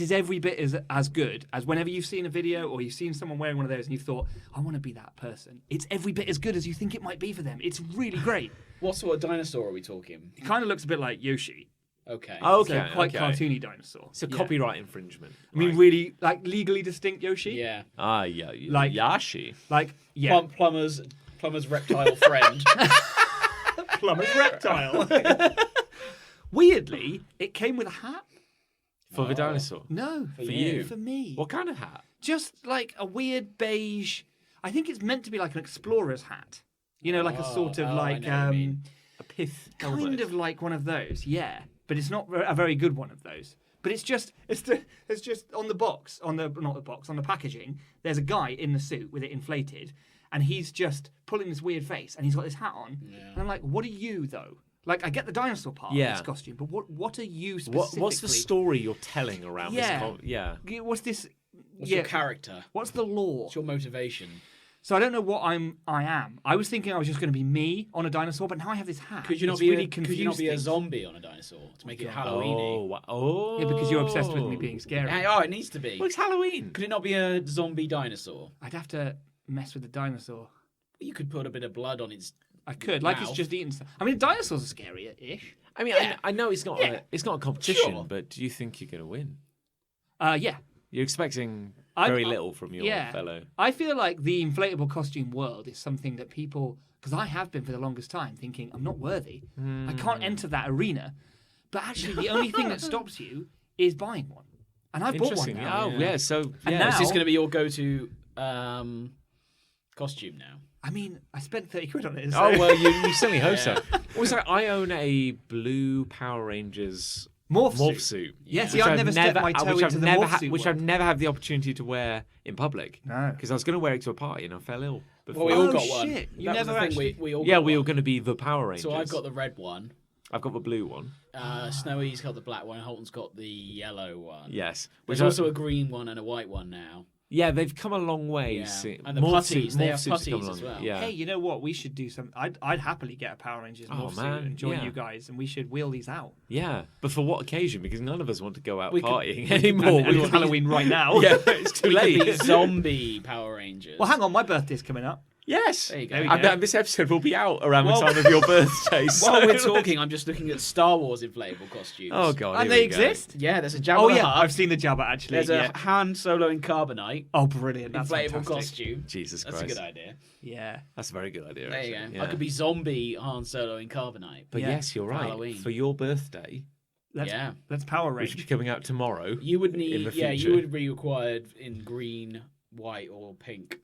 is every bit as good as whenever you've seen a video or you've seen someone wearing one of those and you've thought, I want to be that person. It's every bit as good as you think it might be for them. It's really great. What sort of dinosaur are we talking? It kind of looks a bit like Yoshi. Okay. Okay, So quite okay. cartoony dinosaur. It's a Yeah. copyright infringement. I mean, really, like legally distinct Yoshi. Yeah. Yeah. Like- Yashi. Like, yeah. Plumber's reptile friend. Plumber's reptile. Weirdly, it came with a hat. For the dinosaur. No, For you. For me. What kind of hat? Just like a weird beige. I think it's meant to be like an explorer's hat. You know, like a sort of I know what you mean. A pith kind helmet. of like one of those. Yeah, but it's not a very good one of those. But it's just on the box, on the packaging. There's a guy in the suit with it inflated, and he's just pulling this weird face, and he's got this hat on. And I'm like, what are you though? Like, I get the dinosaur part of Yeah. this costume, but what are you specifically? What's the story you're telling around Yeah. this? Yeah. What's this? What's your character? What's the lore? What's your motivation? So I don't know what I am. I was thinking I was just going to be me on a dinosaur, but now I have this hat. Could you not It's be really could you not be a confusing. zombie on a dinosaur to make it Oh, Halloweeny? oh. Yeah, because you're obsessed with me being scary. Oh, it needs to be. Well, it's Halloween. Could it not be a zombie dinosaur? I'd have to mess with the dinosaur. You could put a bit of blood on its. I could, like it's Mouth. just eating stuff. I mean, dinosaurs are scary-ish. I mean, I know it's not a competition, Sure. but do you think you're going to win? Yeah. You're expecting I- very little from your yeah. fellow. I feel like the inflatable costume world is something that people, because I have been for the longest time, thinking I'm not worthy. I can't enter that arena. But actually, the only thing that stops you is buying one. And I bought one Interesting. now. Oh, yeah. So, And yeah. now- Is this going to be your go-to costume now? I mean, I spent 30 quid on it. So. Oh, well, you certainly hope so. Also, I own a blue Power Rangers Morph suit. Yeah, see, which I've never stepped my toe into the morph suit which world. I've never had the opportunity to wear in public. No. Because I was going to wear it to a party and I fell ill before. Well, we all Oh, got one. shit. You That was never the thing, actually- we all yeah, got we were one. going to be the Power Rangers. So I've got the red one. I've got the blue one. Snowy's got the black one. Holton's got the yellow one. Yes. There's also a green one and a white one now. Yeah, they've come a long way. Yeah. See- And the morph putties, suit- they morph have suits come putties as along. well. Yeah. Hey, you know what? We should do some. I'd happily get a Power Rangers Oh, morph suit man, and join yeah. you guys, and we should wheel these out. Yeah, but for what occasion? Because none of us want to go out We could- partying anymore. And We it's want- Halloween right now. yeah, it's too We could be late. zombie Power Rangers. Well, hang on, my birthday's coming up. Yes. There you go. There we And go. this episode will be out around Well- the time of your birthday. So. While we're talking, I'm just looking at Star Wars inflatable costumes. Oh god, And here they we go. exist? Yeah, there's a Jabba Oh the yeah, Hutt. I've seen the Jabba actually. There's yeah. a Han Solo in Carbonite Oh, brilliant! That's inflatable fantastic. costume. Jesus That's Christ. a good idea. Yeah. That's a very good idea. There you go. actually. I could be zombie Han Solo in Carbonite. But Yeah. yes, you're right. Halloween. For your birthday, Let's Power which will be Range. coming out tomorrow. You would in need, the yeah, future. you would be required in green, white, or pink.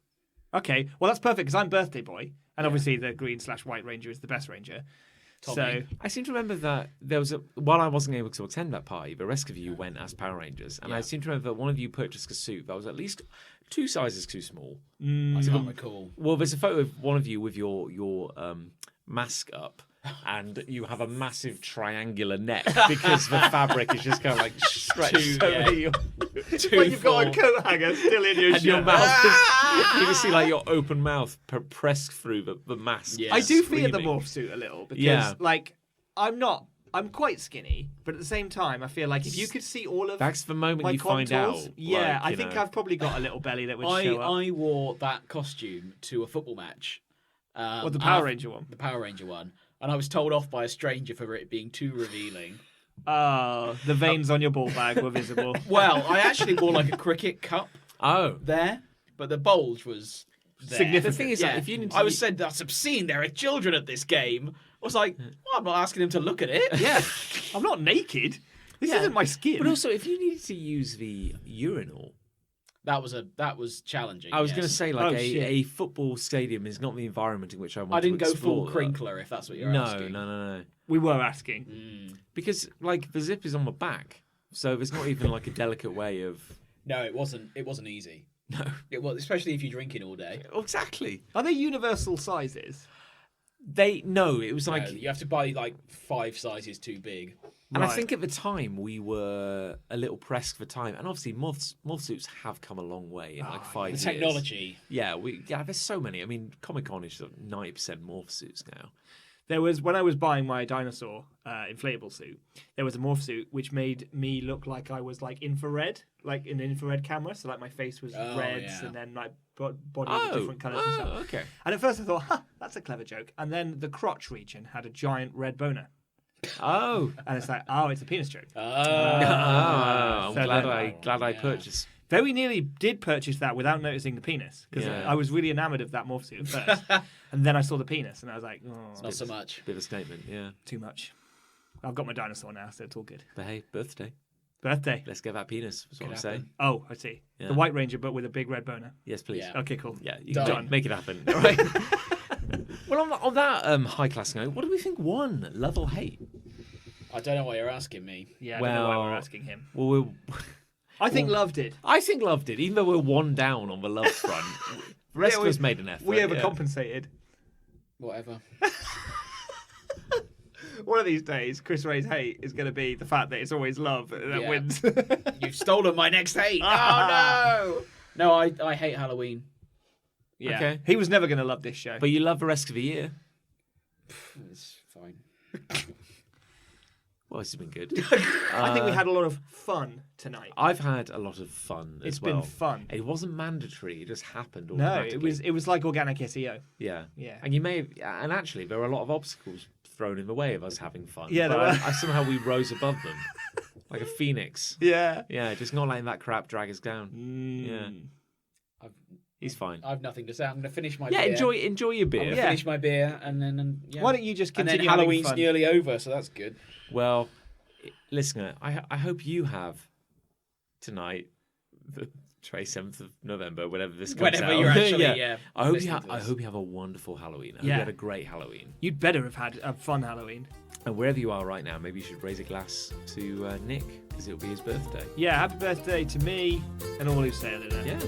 Okay, well that's perfect because I'm birthday boy, and obviously the green/white ranger is the best ranger. Tommy. So I seem to remember that there was while I wasn't able to attend that party, the rest of you went as Power Rangers, and I seem to remember that one of you purchased a suit that was at least 2 sizes too small. I can't recall. Well, there's a photo of one of you with your mask up, and you have a massive triangular neck because the fabric is just kind of like stretched over your. but you've got a coat hanger still in your And your shirt. mouth, you can see like your open mouth pressed through the mask. Yeah. I do fear the screaming. morph suit a little because, Yeah. like, I'm quite skinny, but at the same time, I feel like if you could see all of That's the moment my you find out. contours, yeah, like, I you think know. I've probably got a little belly that would show up. I wore that costume to a football match. Or the Power Ranger one. The Power Ranger one. And I was told off by a stranger for it being too revealing. Oh, the veins on your ball bag were visible. Well, I actually wore like a cricket cup Oh, there, but the bulge was there. Significant. the thing is, like, if you need to I was said that's obscene. There are children at this game. I was like, well, I'm not asking him to look at it. Yeah, I'm not naked. This isn't my skin. But also, if you needed to use the urinal, That was challenging. I was yes. going to say, like, Oh, shit. a football stadium is not the environment in which I want to I didn't go explore full that. crinkler if that's what you're No, asking. no. we were asking. Because, like, the zip is on the back, so there's not even, like, a delicate way of... No, it wasn't. It wasn't easy. No. It was, especially if you're drinking all day. Exactly. Are they universal sizes? No, it was like... No, you have to buy like 5 sizes too big. And I Right. think at the time we were a little pressed for time, and obviously morph suits have come a long way in like 5 The years. technology. Yeah, there's so many. I mean, Comic-Con is 90% morph suits now. There was, when I was buying my dinosaur inflatable suit, there was a morph suit which made me look like I was like infrared, like in an infrared camera. So like my face was reds yeah. and then my body was different colours and stuff. Okay. And at first I thought, that's a clever joke. And then the crotch region had a giant red boner. Oh. And it's like, oh, it's a penis joke. I'm So glad I purchased. Very nearly did purchase that without noticing the penis because Yeah. I was really enamoured of that morph suit at first. And then I saw the penis and I was like, oh, Not so much. Bit of a statement, yeah. too much. I've got my dinosaur now, so it's all good. But hey, birthday. Birthday. Let's get that penis. That's what I'm Could saying. happen. Oh, I see. Yeah. The White Ranger, but with a big red boner. Yes, please. Yeah. Okay, cool. Yeah, you Done. can make it happen. All right. Well, on that high class note, what do we think won? Love or hate? I don't know why you're asking me. Yeah, I don't know why Well- we're asking him. Well, I think Love did. I think Love did, even though we're one down on the Love front. The rest of us made an effort. We yeah. overcompensated. Whatever. One of these days, Chris Ray's hate is going to be the fact that it's always Love that Yeah. wins. You've stolen my next hate. Oh no! No, I hate Halloween. Yeah. Okay. He was never going to love this show. But you love the rest of the year. It's fine. Well, this has been good. I think we had a lot of fun tonight. I've had a lot of fun It's as well. been fun. It wasn't mandatory. It just happened No, automatically. it was like organic SEO. Yeah. Yeah. And you may have, and actually there were a lot of obstacles thrown in the way of us having fun. Yeah, but there were. somehow we rose above them. Like a phoenix. Yeah. Yeah, just not letting that crap drag us down. Yeah. I've He's fine. I've nothing to say. I'm going to finish my Yeah, beer. enjoy your I'm beer. going to Yeah. finish my beer and then yeah. Why don't you just And then continue having Halloween's fun? nearly over, so that's good. Well, listener, I hope you have tonight, the 27th of November, whenever this comes Whenever out. you're actually, yeah, I hope listening to I this. hope you have a wonderful Halloween. I hope Yeah. you had a great Halloween. You'd better have had a fun Halloween. And wherever you are right now, maybe you should raise a glass to Nick, because it'll be his birthday. Yeah, happy birthday to me and all who sailed it. Yeah.